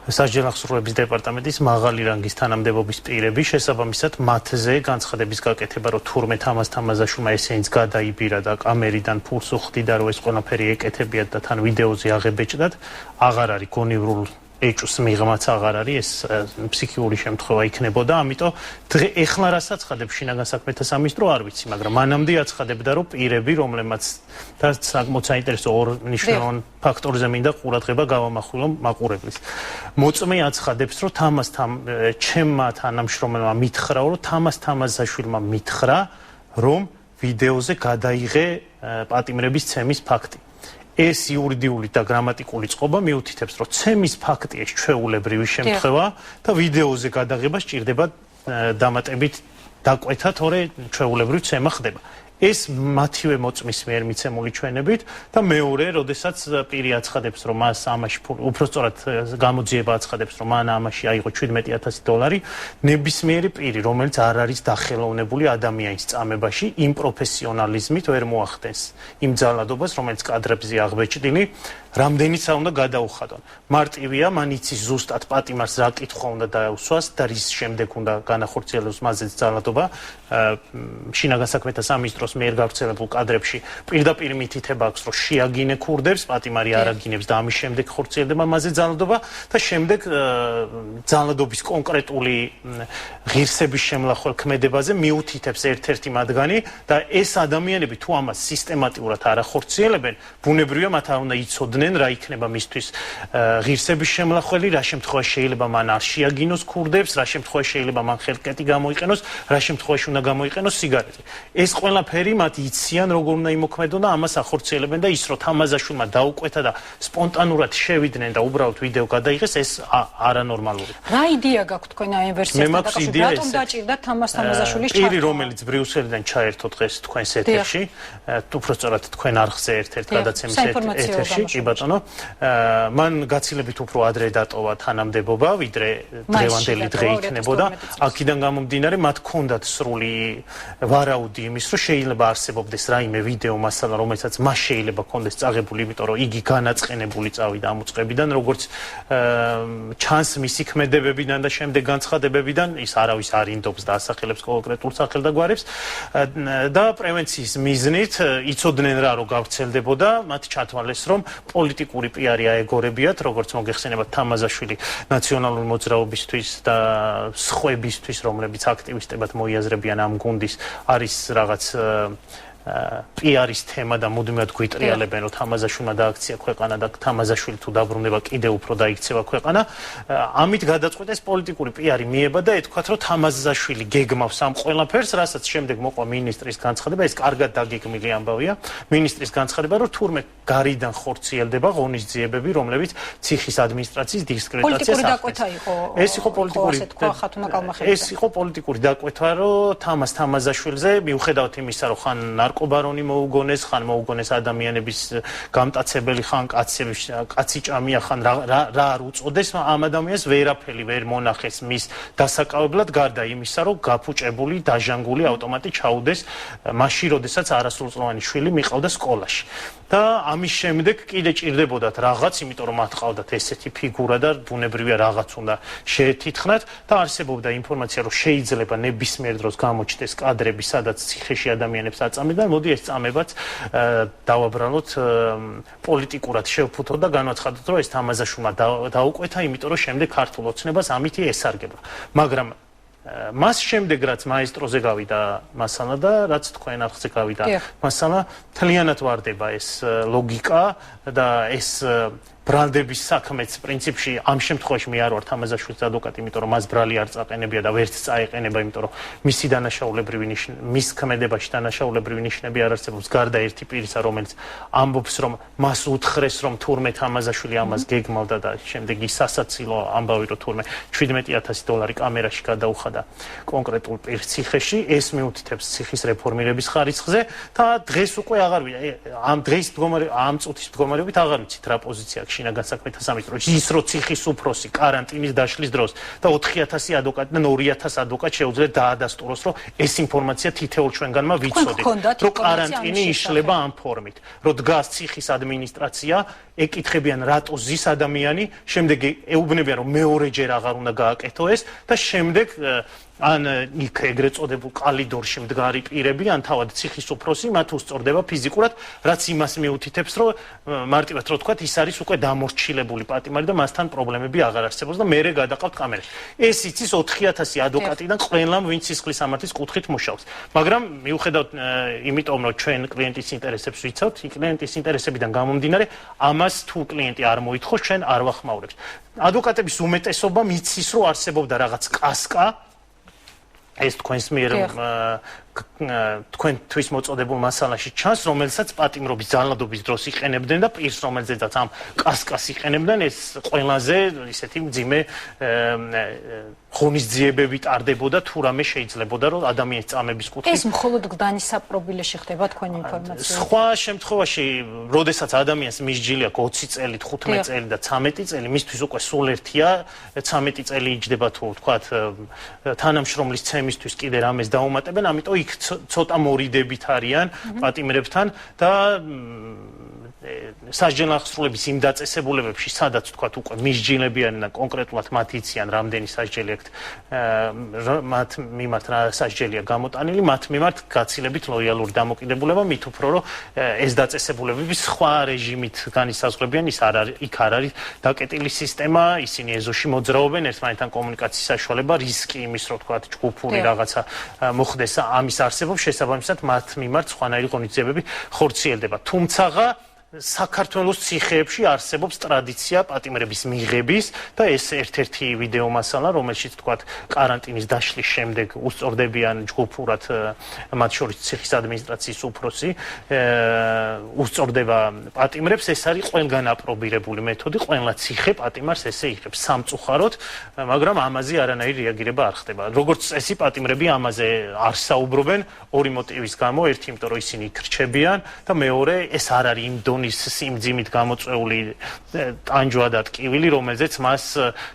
სასჯელ აღსრულების დეპარტამენტის მაღალი რანგის თანამდებობის პირები, შესაბამისად მათზე განცხადების გაკეთება, რომ თურმე თამაზ თამაზაშვილმა ესენიც გადაიბირა და კამერიდან ფულს უხდიდა, რომ ეს ყველაფერი ეკეთებიათ და თან ვიდეოზე აღებეჭდათ, აღარ არის გონივრულ ეჭვს მიღმაც აღარ არის, ეს ფსიქიური შემთხვევა იქნებოდა, ამიტომ ეხლა რაც აცხადებს შინაგან საქმეთა სამინისტრო არ ვიცი, მაგრამ მანამდე აცხადებდა, რომ პირები, რომლებმაც და საკმაოდ საინტერესო ორ მნიშვნელოვან ფაქტორზე მინდა ყურადღება გავამახვილო მაყურებლის. მოწმე აცხადებს, რომ ჩემმა თანამშრომელმა მითხრა, რომ თამაზ თამაზაშვილმა მითხრა, რომ ვიდეოზე გადაიღე პატიმრების ცემის ფაქტი. ეს იურიდიული და გრამატიკული წყობა მიუთითებს, რომ ცემის ფაქტი ეს ჩვეულებრივი შემთხვევა და ვიდეოზე გადაღება სჭირდება დამატებით დაკვეთა, თორე ჩვეულებრივი ცემა ხდება. ეს მათივე მოწმის მიერ მიცემული ჩვენებით და მეორე, როდესაც პირი აცხადებს, რომ მას ამაში უпростоრად გამოძიება აცხადებს, რომ მან ამაში აიღო $17,000, ნებისმიერი პირი, რომელიც არ არის დახელოვნებული ადამიანის წამებაში, იმ პროფესიონალიზმით ვერ მოახდენს იმ ძალადობას, რომელიც კადრებზე აღბეჭდილი, რამდენიცა უნდა გადაუხადონ. მარტივია, მან იცის ზუსტად პატიმარს რა კითხვა უნდა დაეუსვას და რის შემდეგ უნდა განახორციელოს მაზეც ძალადობა. შინაგან საქმეთა სამინისტროს მიერ გავრცელებულ კადრებში პირდაპირ მითითება აქვს, რომ შეაგინე ქურდებს, პატიმარი არ აგინებს და ამის შემდეგ ხორციელდება მასზე ძალადობა და შემდეგ ძალადობის კონკრეტული ღირსების შემლახვალ ქმედებაზე მიუთითებს ერთ-ერთი მათგანი და ეს ადამიანები თუ ამას სისტემატურად არ ახორციელებენ, ბუნებრივია მათ არ უნდა იცოდნენ რა იქნება მისთვის ღირსების შემლახველი, რა შემთხვევაში შეიძლება მან არ შეაგინოს ქურდებს, რა შემთხვევაში შეიძლება მან ხელკეტი გამოიყენოს, რა შემთხვევაში უნდა გამოიყენოს სიგარეტი. ეს ყველაფერი მათ იციან როგორ უნდა იმოქმედონ და ამას ახორციელებენ და ის რომ თამაზაშვილმა დაუკვეთა და სპონტანურად შევიდნენ და უბრალოდ ვიდეო გადაიღეს, ეს არანორმალურია. რა იდეა გაქვთ თქვენ აი ვერსიასთან დაკავშირებით? რატომ დაჭირდა თამაზ თამაზაშვილის ჩართვა? პირი, რომელიც ბრიუსელიდან ჩაერთო დღეს თქვენს ეთერში, უბრალოდ თქვენ არხზე ერთ-ერთ გადაცემის ეთერში, კი ბატონო, მან გაცილებით უფრო ადრე დატოვა თანამდებობა, ვიდრე დღევანდელი დღე იქნებოდა. აქედან გამომდინარე, მათ ჰქონდათ სრული ვარაუდი იმის, რომ შეიძლება არსებობდეს რაიმე ვიდეო მასალა, რომელსაც მას შეიძლება ჰქონდეს წაღებული, იმიტომ რომ იგი განაწყენებული წავიდა ამ უწყებიდან, როგორც ჩანს მისი ქმედებებიდან და შემდეგ განცხადებებიდან, ის არავის არ ინდობს და ასახელებს კონკრეტულ სახელდაგვარებს და პრევენციის მიზნით იცოდნენ რა რომ გავრცელდებოდა, მათ ჩათვალეს, რომ პოლიტიკური პიარი აეგორებიათ, როგორც მოგეხსენებათ თამაზაშვილი ნაციონალური მოძრაობისთვის და სხვებისთვის, რომლებიც აქტივისტებად მოიაზრებიან ამ გუნდის, არის რაღაც პიარის თემა და მუდმივად გვიტრიალებენ, რომ თამაზაშვილმა დააქცია ქვეყანა და თამაზაშვილი თუ დაბრუნდება კიდევ უფრო დაიქცევა ქვეყანა. ამით გადაწყვეტეს პოლიტიკური პიარი მიება და ეთქვათ, რომ თამაზაშვილი გეგმავს ამ ყველაფერს, რასაც შემდეგ მოყვა მინისტრის განცხადება, ეს კარგად დაგეგმილი ამბავია. მინისტრის განცხადება, რომ თურმე გარიდან ხორციელდება ღონისძიებები, რომლებიც ციხის ადმინისტრაციის დისკრედიტაციას ახდენს. ეს იყო პოლიტიკური დაკვეთა, რომ თამაზაშვილზე მიუხედავად იმისა, რომ ხან ნარკობარონი მოუგონეს, ხან მოუგონეს ადამიანების გამტაცებელი, ხან კაცი ჭამია, ხან რა არ უწოდეს, ამ ადამიანს ვერაფერი ვერ მონახეს მის დასაკავებლად, გარდა იმისა, რომ გაფუჭებული, დაჟანგული ავტომატი ჩაუდეს მაშინ, როდესაც არასრულწლოვანი შვილი მიყავდა სკოლაში. და ამის შემდეგ კიდე ჭირდებოდათ რაღაც, იმიტომ რომ მათ ყავდათ ესეთი ფიგურა და ბუნებრივია რაღაც უნდა შეეთითხნათ და არსებობდა ინფორმაცია, რომ შეიძლება ნებისმიერ დროს გამოჩნდეს კადრები, სადაც ციხეში ადამიანებს აწამებენ. მოდი ეს წამებაც დავაბრალოთ პოლიტიკურად შევფუთოთ და განვაცხადოთ, რომ ეს თამაზაშვილმა დაუკვეთა, იმიტომ რომ შემდეგ ქართულ ოცნებას ამითი ესარგებლა. მაგრამ მას შემდეგ რაც მაესტროზე გავიდა მასალა და რაც თქვენ არხზე გავიდა მასალა, მთლიანად ვარდება ეს ლოგიკა და ეს ბრალდების საქმეც პრინციპში ამ შემთხვევაში მე არ ვარ თამაზაშვილის ადვოკატი, იმიტომ რომ მას ბრალი არ წაყენებია და ვერც წაეყენება, იმიტომ რომ მისი დანაშაულებრივი მის ქმედებაში დანაშაულებრივი ნიშნები არ არსებობს, გარდა ერთი პირისა, რომელიც ამბობს, რომ მას უთხრეს, რომ თურმე თამაზაშვილი ამას გეგმავდა და შემდეგ ის სასაცილო ამბავი, რომ თურმე $17,000 კამერაში გადაუხადა კონკრეტულ პირს ციხეში, ეს მიუთითებს ციხის რეფორმირების ხარისხზე და დღეს უკვე აღარ ამ დღის ამ წუთის მდგომარეობით აღარ ვიცით რა პოზიცია შინაგან საქმეთა სამინისტროში ის რო ციხის უფროსი каранტინის დაშლის დროს და 4000 ადვოკატიდან 2000 ადვოკატ შეუძლია დაადასტუროს, რომ ეს ინფორმაცია თითოეულ ჩვენგანმა ვიცოდეთ, რომ каранტინი იშლება ამ ფორმით, რომ დგას ციხის ადმინისტრაცია, ეკითხებიან რატო ზის ადამიანი, შემდეგ ეუბნებიან, რომ მეორეჯერ აღარ უნდა გააკეთო ეს და შემდეგ ან იქ ეგრეთ წოდებულ კალიდორში მდგარი პირები, ან თავად ციხის უფროსი მათ უსწორდება ფიზიკურად, რაც იმას მიუთითებს, რომ მარტივად რო თქვა, ის არის უკვე დამორჩილებული პატიმარი და მასთან პრობლემები აღარ არსებობს და მერე გადაყავთ კამერაში. ეს იცის 4000 ადვოკატიდან ყველამ, ვინც სისხლის სამართლის კუთხით მუშაობს. მაგრამ მიუხედავად იმიტომ, რომ ჩვენ კლიენტის ინტერესებს ვიცავთ, კლიენტის ინტერესებიდან გამომდინარე, ამას თუ კლიენტი არ მოითხოვს, ჩვენ არ ვახმაურებთ. ადვოკატების უმეტესობა მიცის, რომ არსებობდა რაღაც კასკა ეს თქვენს მიერ თქვენთვის მოწოდებულ მასალაში ჩანს, რომელსაც პატიმრობის ძალადობის დროს იყენებდნენ და პირს, რომელზედაც ამ კასკას იყენებდნენ, ეს ყველაზე ისეთი მძიმე ღონისძიებები ტარდებოდა, თუ რამე შეიძლებოდა, რომ ადამიანის წამების კუთხით. ეს მხოლოდ გდანის საპრობილეში ხდება თქვენი ინფორმაცია. სხვა შემთხვევაში, როდესაც ადამიანს მისჯილი აქვს 20 წელი, 15 წელი და 13 წელი, მისთვის უკვე სულ ერთია, 13 წელი იჯდება თუ ვთქვათ, თანამშრომლის ცემისთვის კიდე რამეს დაუმატებენ, ამიტომ იქ ცოტა მორიდებით არიან პატიმრებთან და სასჯელ აღსრულების იმ დაწესებულებებში, სადაც თქვათ უკვე მისჯილებიან და კონკრეტულად მათ იციან, რამდენი სასჯელი აქვთ, მათ მიმართ რა სასჯელია გამოტანილი, მათ მიმართ გაცილებით ლოიალური დამოკიდებულება, მით უფრო რომ ეს დაწესებულებები სხვა რეჟიმით განისაზღვრებიან, იქ არ არის დაკეტილი სისტემა, ისინი ეზოში მოძრაობენ, ერთმანეთთან კომუნიკაციის საშუალება, რისკი იმის, რომ თქვათ ჯგუფური რაღაცა მოხდეს, ამის არსებობს, შესაბამისად მათ მიმართ სხვანაირი ღონისძიებები ხორციელდება. თუმცაღა საქართველოს ციხეებში არსებობს ტრადიცია პატიმრების მიღების და ეს ერთ-ერთი ვიდეო მასალა, რომელშიც თქვათ каранტინის დაშლის შემდეგ უსწორდებიან ჯგუფურად მათ შორის ციხის ადმინისტრაციის უფროსი უსწორდება პატიმრებს, ეს არის ყველგან აპრობირებული მეთოდი, ყველა ციხე პატიმარს ესე იღებს სამწუხაროდ, მაგრამ ამაზე არანაირი რეაგირება არ ხდება. როგორც წესი პატიმრები ამაზე არ საუბრობენ ორი მოტივის გამო, ერთი იმიტომ რომ ისინი იქრჩებიან და მეორე ეს არ არის იმ ის სიმძიმით გამოწვეული ტანჯვა და ტკივილი, რომელზეც მას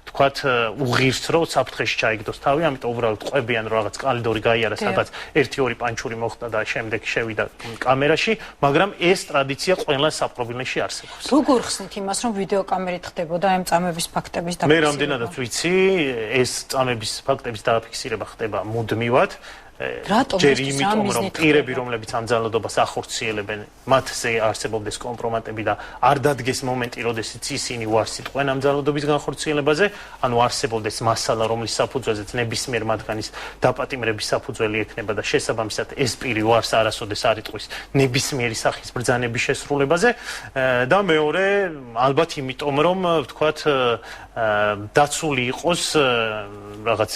თქვათ უღირს, რომ საფრთხეში ჩაიგდოს თავი, ამიტომ უბრალოდ ყვებიან, რომ რაღაც კალიდორი გაიარა, სადაც 1-2 პანჩური მოხდა და შემდეგ შევიდა კამერაში, მაგრამ ეს ტრადიცია ყველა საპრობილეში არსებობს. როგორ ხსნით იმას, რომ ვიდეოკამერით ხდებოდა ამ წამების ფაქტების დაფიქსირება? მე რამდენადაც ვიცი, ეს წამების ფაქტების დაფიქსირება ხდება მუდმივად. ჯერ იმიტომ, რომ პირები, რომლებიც ამ ძალადობას ახორციელებენ, მათზე არსებობდეს კომპრომატები და არ დადგეს მომენტი, როდესაც ისინი უარს იტყვენ ამ ძალადობის განხორციელებაზე, ანუ არსებობდეს მასალა, რომლის საფუძველზეც ნებისმიერ მათგანის დაპატიმრების საფუძველი ექნება და შესაბამისად ეს პირი უარს არასოდეს არ იტყვის ნებისმიერი სახის ბრძანების შესრულებაზე და მეორე, ალბათ იმიტომ, რომ ვთქვათ, დაცული იყოს რაღაც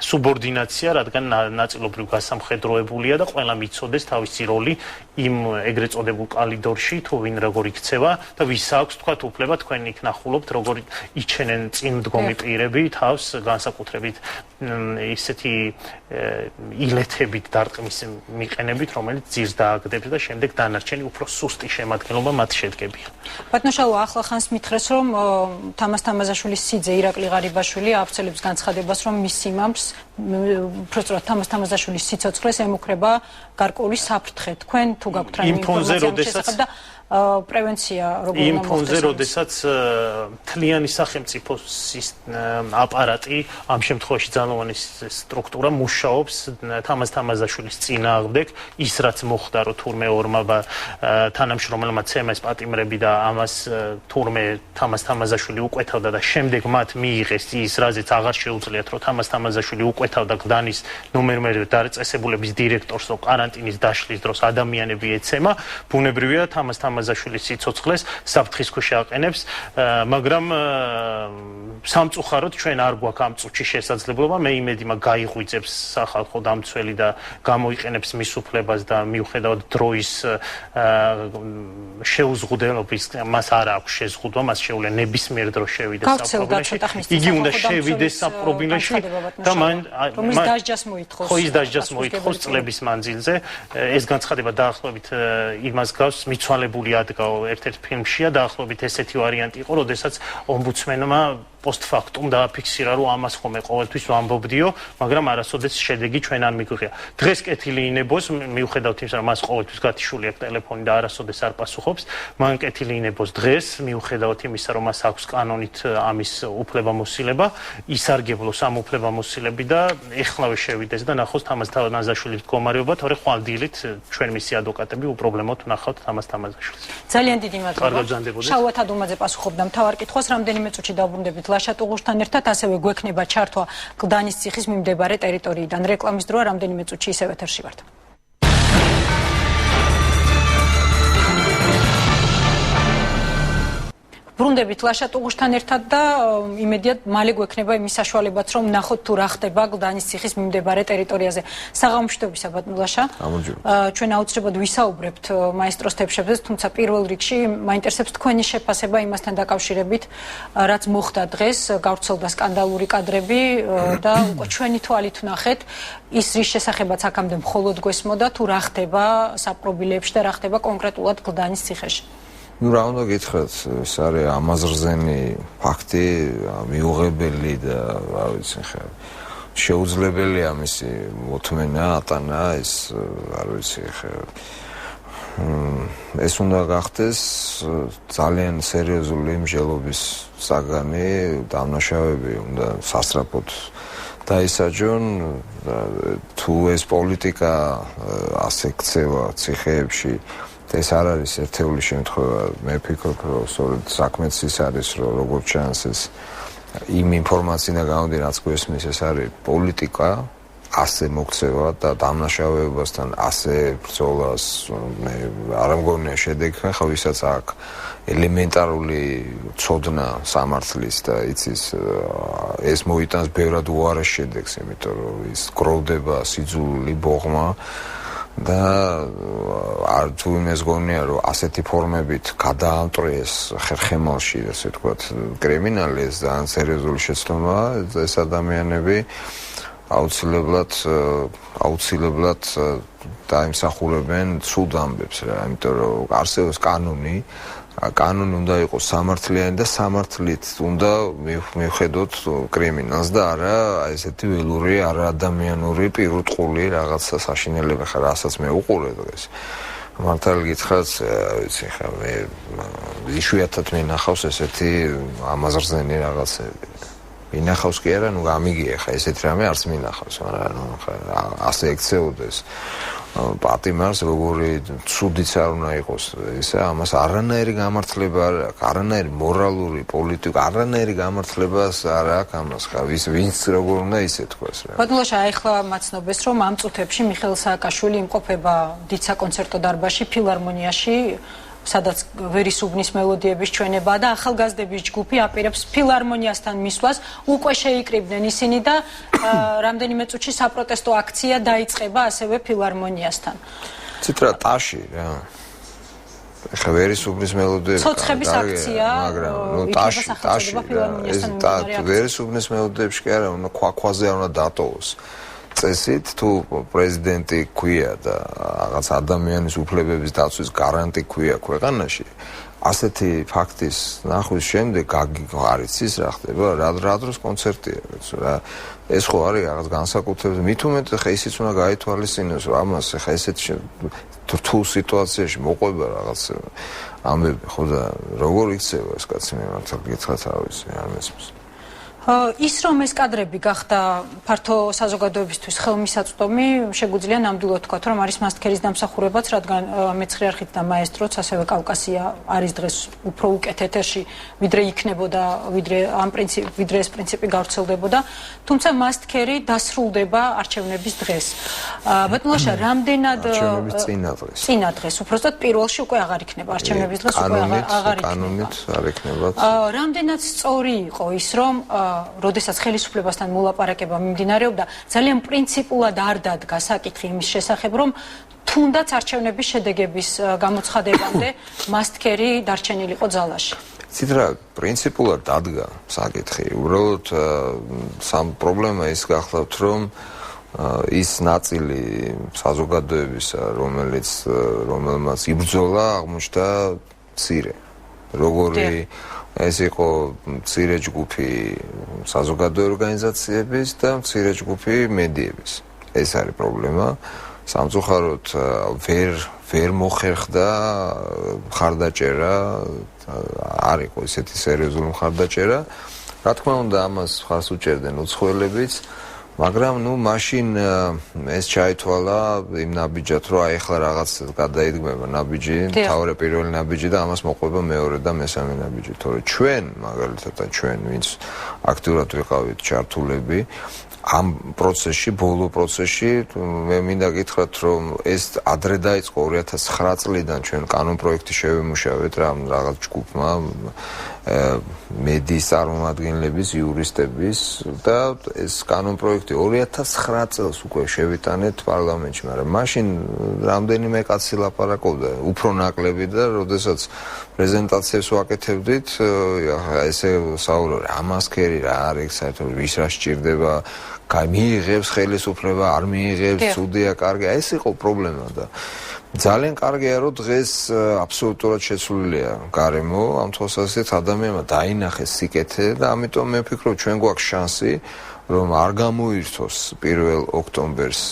სუბორდინაცია, რადგან ნაწილობრივ გასამხედროებულია და ყველა მიცოდეს თავისი როლი იმ ეგრეთ წოდებულ კალიდორში, თუ ვინ როგორ იქცევა და ვის აქვს თქვათ უფლება თქვენ იქ ნახულობთ, როგორ იჩენენ წინმდგომი პირები თავს განსაკუთრებით ისეთი ილეთებით დარტყმის მიყენებით, რომელიც ძირს დააგდებს და შემდეგ დანარჩენი უფრო სუსტი შემადგენლობა მათ შედგებიან. ბატონო შალვა, ახლა ხანს მითხრეს, რომ თამაზ თამაზაშვილის სიძე ირაკლი ღარიბაშვილი ავრცელებს განცხადებას, რომ მის სიმამს უბრალოდ თამაზ თამაზაშვილის სიცოცხლეს ემუქრება გარკვეული საფრთხე. თქვენ თუ გაქვთ რა ინფორმაცია შესახებ და პრევენცია როგორ უნდა მოხდეს? იმ ფონზე, როდესაც მთლიანი სახელმწიფოს აპარატი, ამ შემთხვევაში ძალოვანი სტრუქტურა მუშაობს თამაზ თამაზაშვილის წინააღმდეგ, ის რაც მოხდა, რომ თურმე ორმა თანამშრომელმა ცემა ეს პატიმრები და ამას თურმე თამაზ თამაზაშვილი უკვეთავდა და შემდეგ მათ მიიღეს ის, რაზეც აღარ შეუძლიათ, რომ თამაზ თამაზაშვილი უკვეთავდა გდანის ნომერ დაწესებულების დირექტორს, რომ каранტინის დაშლის დროს ადამიანები ეცემა, ბუნებრივია თამაზ თამაზაშვილის სიცოცხლეს საფრთხის ქვეშ აყენებს, მაგრამ სამწუხაროდ ჩვენ არ გვაქვს ამ წუთში შესაძლებლობა, მე იმედი მაქვს გაიღვიძებს სახალხო დამცველი და გამოიყენებს მის უფლებას და მიუხედავად დროის შეუზღუდელობის მას არ აქვს შეზღუდვა, მას შეუძლია ნებისმიერ დროს შევიდეს საპრობილეში. იგი უნდა შევიდეს საპრობილეში და მან ის დასჯას მოითხოვს. ხო, ის დასჯას მოითხოვს წლების მანძილზე. ეს განცხადება დაახლოებით იმას გავს, მიცვალებული როლი ადგა ერთ-ერთ ფილმშია დაახლოებით ესეთი ვარიანტი იყო, როდესაც ომბუდსმენმა პოსტფაქტუმ დააფიქსირა, რომ ამას ხომ ყოველთვის ვამბობდიო, მაგრამ არასოდეს შედეგი ჩვენ არ მიგვიღია. დღეს კეთილი ინებოს, მიუხედავად იმისა, რომ მას ყოველთვის გათიშული აქვს ტელეფონი და არასოდეს არ პასუხობს, მან კეთილი ინებოს დღეს, მიუხედავად იმისა, რომ მას აქვს კანონით ამის უფლებამოსილება, ისარგებლოს ამ უფლებამოსილები და ეხლავე შევიდეს და ნახოს თამაზ თამაზაშვილის მდგომარეობა, თორე ხვალდილით ჩვენ მისი ადვოკატები უპრობლემოდ ნახავთ თამაზ თამაზაშვილს. ძალიან დიდი მადლობა. კარგად ბრძანდებოდეთ. შალვა თადუმაძე პასუხობდა მთავარ კითხვას, რამდენიმე წუთში დავბრუნდებით ლაშა ტუღუშთან ერთად, ასევე გვექნება ჩართვა კლდანის ციხის მიმდებარე ტერიტორიიდან. რეკლამის დროა, რამდენიმე წუთში ისევ ეთერში ვართ. ბრუნდებით ლაშა ტუღუშთან ერთად და იმედია მალე გვექნება იმის საშუალებაც, რომ ნახოთ თუ რა ხდება კლდანის ციხის მიმდებარე ტერიტორიაზე. საღამოშტობისა ბატონო ლაშა. ჩვენ აუცილებლად ვისაუბრებთ მაესტროს თებშებზე, თუმცა პირველ რიგში მაინტერესებს თქვენი შეფასება იმასთან დაკავშირებით, რაც მოხდა დღეს, გავრცელდა სკანდალური კადრები და უკვე ჩვენი თვალით ვნახეთ ის რის შესახებაც აქამდე მხოლოდ გვესმოდა, თუ რა ხდება საპრობილეებში და რა ხდება კონკრეტულად კლდანის ციხეში. რა უნდა გითხრათ, ეს არის ამაზრზენი ფაქტი, მიუღებელი და რა ვიცი ხა შეუძლებელია მისი მოთმენა, ატანა, ეს არ ვიცი ხა ეს უნდა გახდეს ძალიან სერიოზული მსჯელობის საგანი, დამნაშავეები უნდა სასწრაფოდ დაისაჯონ, თუ ეს პოლიტიკა ასე ქცევა ციხეებში ეს არ არის ერთეული შემთხვევა, მე ვფიქრობ, რომ სწორედ საქმეც ის არის, რომ როგორც ჩანს ეს იმ ინფორმაციიდან გამომდინარე, რაც გვესმის, ეს არის პოლიტიკა, ასე მოქცევა და დამნაშავეებასთან ასე ბრძოლას მე არ მგონია შედეგი, ხო ვისაც აქვს ელემენტარული ცოდნა სამართლის და იცის ეს მოიტანს ბევრად უარეს შედეგს, იმიტომ რომ ის გროვდება სიძულული ბოღმა და არ თუ იმეს გონია რომ ასეთი ფორმებით გადაამტრიეს ხერხემალში ასე ვთქვათ კრიმინალი ეს ძალიან სერიოზული შეცდომაა ეს ადამიანები აუცილებლად დაიმსახურებენ ცუდ ამბებს რა იმიტომ რომ არსებობს კანონი უნდა იყოს სამართლიანი და სამართლით უნდა მივხედოთ კრიმინალს და არა ესეთი ველური არაადამიანური პირუტყული რაღაცა საშინელება ხარ რასაც მე უყურე დღეს მართალი გითხრათ ვიცი ხა მე იშვიათად მინახავს ესეთი ამაზრზენი რაღაცები მინახავს კი არა ნუ გამიგია ხა ესეთი რამე არც მინახავს მაგრამ ნუ ხა ასე ექცეოდეს პატიმარს როგორი ცუდიც არ უნდა იყოს ისა ამას არანაირი გამართლება არ აქვს არანაირი მორალური პოლიტიკა არანაირი გამართლებას არ აქვს ამას ხა ვინც როგორ უნდა ისე თქვას რა ბატონო ლაშა ახლა მაცნობეს რომ ამ წუთებში მიხეილ სააკაშვილი იმყოფება დიდ საკონცერტო დარბაზში ფილარმონიაში სადაც ვერისუბნის მელოდიების ჩვენება და ახალგაზრდების ჯგუფი აპირებს ფილარმონიასთან მისვლას უკვე შეიკრიბნენ ისინი და რამდენიმე წუთში საპროტესტო აქცია დაიწყება ასევე ფილარმონიასთან. ციტრა ტაში რა. ხა ვერისუბნის მელოდიები ცოცხების აქცია მაგრამ ნუ ტაში ვერისუბნის მელოდიებში კი არა უნდა ქვაქვაზე არ უნდა დატოვოს. წესით თუ პრეზიდენტი ქვია და რაღაც ადამიანის უფლებების დაცვის გარანტი ქვია ქვეყანაში ასეთი ფაქტის ნახვის შემდეგ არ იცის რა ხდება რა დროს კონცერტია რა ეს ხო არის რაღაც განსაკუთრებული მით უმეტეს ხა ისიც უნდა გაითვალისწინოს რომ ამას ხა ესეთ რთულ სიტუაციაში მოყვება რაღაც ამბები ხო და როგორ იქცევა ეს კაცი მე მართლა გითხრათ რა ვიცი არ მესმის ის რომ ეს კადრები გახდა ფართო საზოგადოებისთვის ხელმისაწვდომი, შეგვიძლია ნამდვილად ვთქვათ, რომ არის მასტქერის დამსახურებაც, რადგან მეცხრე არხით და მაესტროც, ასევე კავკასია არის დღეს უფრო უკეთ ეთერში, ვიდრე იქნებოდა, ვიდრე ეს პრინციპი გავრცელდებოდა, თუმცა მასტქერი დასრულდება არჩევნების დღეს. ბატონო ლაშა, რამდენად არჩევნების წინა დღეს, უბრალოდ პირველში უკვე აღარ იქნება არჩევნების დღეს უკვე აღარ იქნება. კანონით არ იქნება. რამდენად სწორი იყო ის, რომ როდესაც ხელისუფლებასთან მოლაპარაკება მიმდინარეობდა, ძალიან პრინციპულად არ დადგა საკითხი იმის შესახებ, რომ თუნდაც არჩევნების შედეგების გამოცხადებამდე მასტქერი დარჩენილიყო ძალაში. ცითრა პრინციპულად დადგა საკითხი. უბრალოდ სამ პრობლემა ის გახლავთ, რომ ის ნაწილი საზოგადოებისა, რომელმაც იბრძოლა, აღმოჩნდა მცირე. როგორი ეს იყო მცირე ჯგუფი საზოგადო ორგანიზაციების და მცირე ჯგუფი მედიების. ეს არის პრობლემა. სამწუხაროდ ვერ მოხერხდა მხარდაჭერა, არ იყო ისეთი სერიოზული მხარდაჭერა. რა თქმა უნდა, ამას ხარს უჭერდნენ უცხოელებიც, მაგრამ მაშინ ეს ჩაითვალა იმ ნაბიჯად, რომ აი ახლა რაღაც გადაიდგმება ნაბიჯი, თავი პირველი ნაბიჯი და ამას მოყვება მეორე და მესამე ნაბიჯი. თორე ჩვენ, მაგალითად, ვინც აქტიურად ვიყავით ჩართულები ამ პროცესში, ბოლო პროცესში, მე მინდა გითხრათ, რომ ეს ადრე დაიწყო 2009 წლიდან ჩვენ კანონპროექტი შევემუშავეთ რაღაც ჯგუფმა მედიის წარმომადგენლების, იურისტების და ეს კანონპროექტი 2009 წელს უკვე შევიტანეთ პარლამენტში, მაგრამ მაშინ რამდენიმე კაცი ლაპარაკობდა, უფრო ნაკლები და როდესაც პრეზენტაციებს ვაკეთებდით, ესე საუბრობ, ამასქერი რა არის, საერთოდ ვის რა სჭირდება, მიიღებს ხელისუფლება, არ მიიღებს, ცუდია, კარგია, ეს იყო პრობლემა და ძალიან კარგია, რომ დღეს აბსოლუტურად შეცვლილია გარემო, ამ თვალსაზრისით ადამიანმა დაინახეს სიკეთე და ამიტომ მე ვფიქრობ, ჩვენ გვაქვს შანსი, რომ არ გამოირთოს 1 ოქტომბერს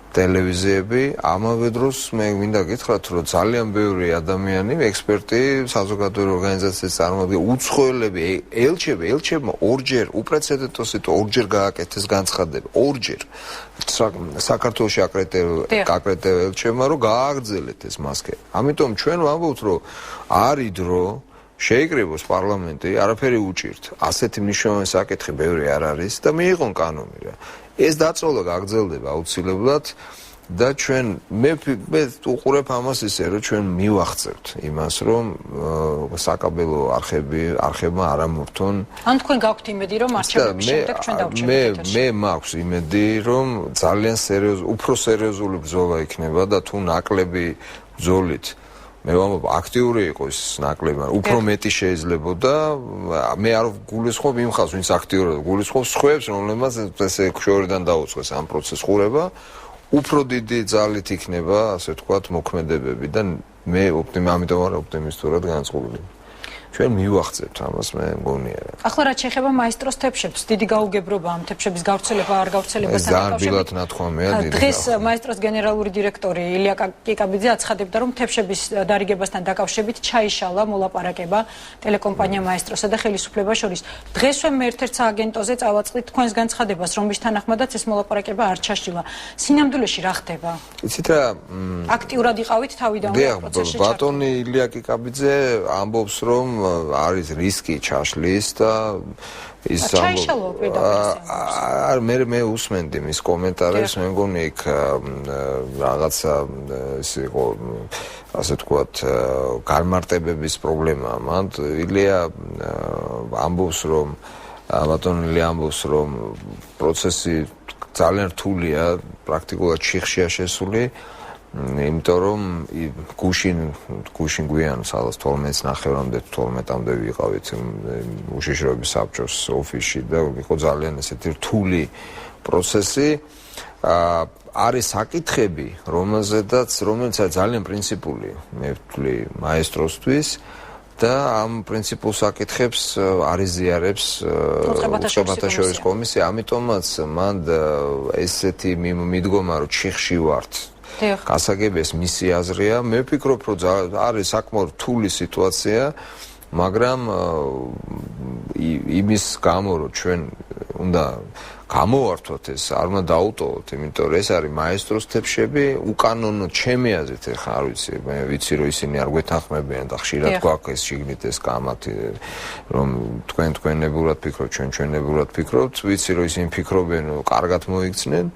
ტელევიზიები, ამავე დროს მე მინდა გითხრათ, რომ ძალიან ბევრი ადამიანი, ექსპერტი, საზოგადო ორგანიზაციის წარმომადგენლები, უცხოელები, ელჩებმა ორჯერ უპრეცედენტო სიტუაცია, ორჯერ გააკეთეს განცხადება, ორჯერ საქართველოში აკრიტიკებულ ელჩებმა, რომ გააგრძელეთ ეს მასკები. ამიტომ ჩვენ ვამბობთ, რომ არის დრო შეიკრიბოს პარლამენტი, არაფერი უჭირთ. ასეთი მნიშვნელოვანი საკითხი ბევრი არ არის და მიიღონ კანონი რა. ეს დაწოლა გაგრძელდება აუცილებლად და ჩვენ მე უყურებ ამას ისე, რომ ჩვენ მივახცევთ იმას, რომ საკაბელო არხებმა არ ამორთონ. ან თქვენ გაქვთ იმედი, რომ არჩევნების შემდეგ ჩვენ დავჭერთ? მე მაქვს იმედი, რომ ძალიან უფრო სერიოზული ბრძოლა იქნება და თუ ნაკლები ბრძოლით მე ვამბობ, აქტიური იყო ის ნაკლები, მაგრამ უფრო მეტი შეიძლებოდა. მე არ გულისხმობ იმ ხალხს, ვინც აქტიურად გულისხმობს სხვებს, რომლებმაც ესე შორიდან დაუწყეს ამ პროცესს ყურება, უფრო დიდი ძალით იქნება, ასე ვთქვათ, მოქმედებები და მე ამიტომ ვარ ოპტიმისტურად განწყობილი. ჩვენ მივახცევთ ამას, მე მგონია. ახლა რაც შეეხება მაესტროს თებშებს, დიდი გაუგებრობა ამ თებშების გავრცელება, არ გავრცელებასთან დაკავშირებით. ძალიან ნათქვამია დიდი. დღეს მაესტროს გენერალური დირექტორი ილია კიკაბიძე აცხადებდა, რომ თებშების დარიგებასთან დაკავშირებით ჩაიშალა მოლაპარაკება ტელეკომპანია მაესტროსა და ხელისუფლებას შორის. დღესვე მე ერთ-ერთ სააგენტოზე წავაწყდით თქვენს განცხადებას, რომ მის თანახმადაც ეს მოლაპარაკება არ ჩაშლილა. სინამდვილეში რა ხდება? იცით რა, აქტიურად იყავით თავიდანვე პროცესში? ბატონი ილია კიკაბიძე ამბობს, რომ არის რისკი ჩაშლის და ის მე უსმენდი მის კომენტარებს, მე მგონი იქ რაღაცა ის იყო, ასე ვთქვათ, განმარტებების პრობლემაა. მან ილია ამბობს, რომ ბატონი ილია ამბობს, რომ პროცესი ძალიან რთულია, პრაქტიკულად ჩიხშია შესული. იმიტომ რომ გუშინ გვიან სადაც 12-ნახევრამდე ვიყავით უშიშროების საბჭოს ოფისში და იყო ძალიან ესეთი რთული პროცესი. არის საკითხები, რომელზედაც ძალიან პრინციპული, მე ვთვლი მაესტროსთვის და ამ პრინციპულ საკითხებს არ იზიარებს უწყებათა შორის კომისია, ამიტომაც მან ესეთი მიდგომა, რომ ჩიხში ვართ. გასაგებია მისი აზრია, მე ვფიქრობ, რომ არის საკმაოდ რთული სიტუაცია, მაგრამ იმის გამო, რომ ჩვენ უნდა გამოვართვათ ეს, არ უნდა დაუტოვოთ, იმიტომ რომ ეს არის მაესტროს თებშები, უკანონო ჩემი აზრით, ეხლა არ ვიცი, მე ვიცი, რომ ისინი არ გვეთანხმებიან და ხშირად გვაქვს ეს შიგნით ეს კამათი, რომ თქვენებურად ფიქრობთ, ჩვენებურად ფიქრობთ, ვიცი, რომ ისინი ფიქრობენ, რომ კარგად მოიქცნენ.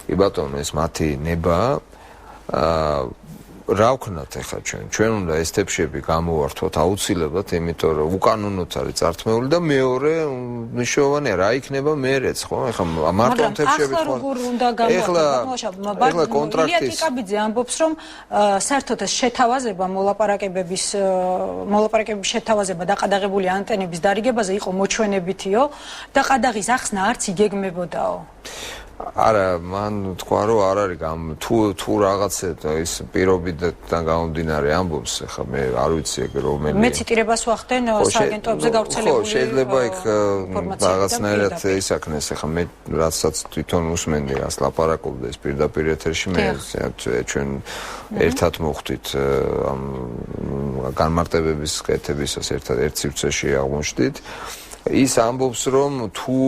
კი ბატონო, ეს მათი ნება. რა ვქნათ ახლა ჩვენ უნდა ეს თებშები გამოვართვათ აუცილებლად, იმიტომ რომ უკანონოდ არის წართმეული და მეორე მნიშვნელოვანია რა იქნება მერეც, ხო? ახლა მარტო თებშები ხო. ახლა როგორ უნდა გამოვართვათ? ახლა კონტრაქტის ილია კიკაბიძე ამბობს, რომ საერთოდ ეს შეთავაზება მოლაპარაკებების შეთავაზება დაყადაღებული ანტენების დარიგებაზე იყო მოჩვენებითიო და ყადაღის ახსნა არც იგეგმებოდაო. არა, მან თქვა რომ არ არის თუ რაღაცა ის პირობიდან გამომდინარე ამბობს, ახლა მე არ ვიცი ეგ რომელია. მე ციტირებას ვახდენ სააგენტოებზე გავრცელებული. ხო, შეიძლება იქ რაღაცნაირად ისაქნეს, ახლა მე რასაც თვითონ უსმენდი, რას ლაპარაკობდა ეს პირდაპირ ეთერში, მე ჩვენ ერთად მოხვდით ამ განმარტებების კეთებისას ერთ სივრცეში აღმოჩნდით. ის ამბობს რომ თუ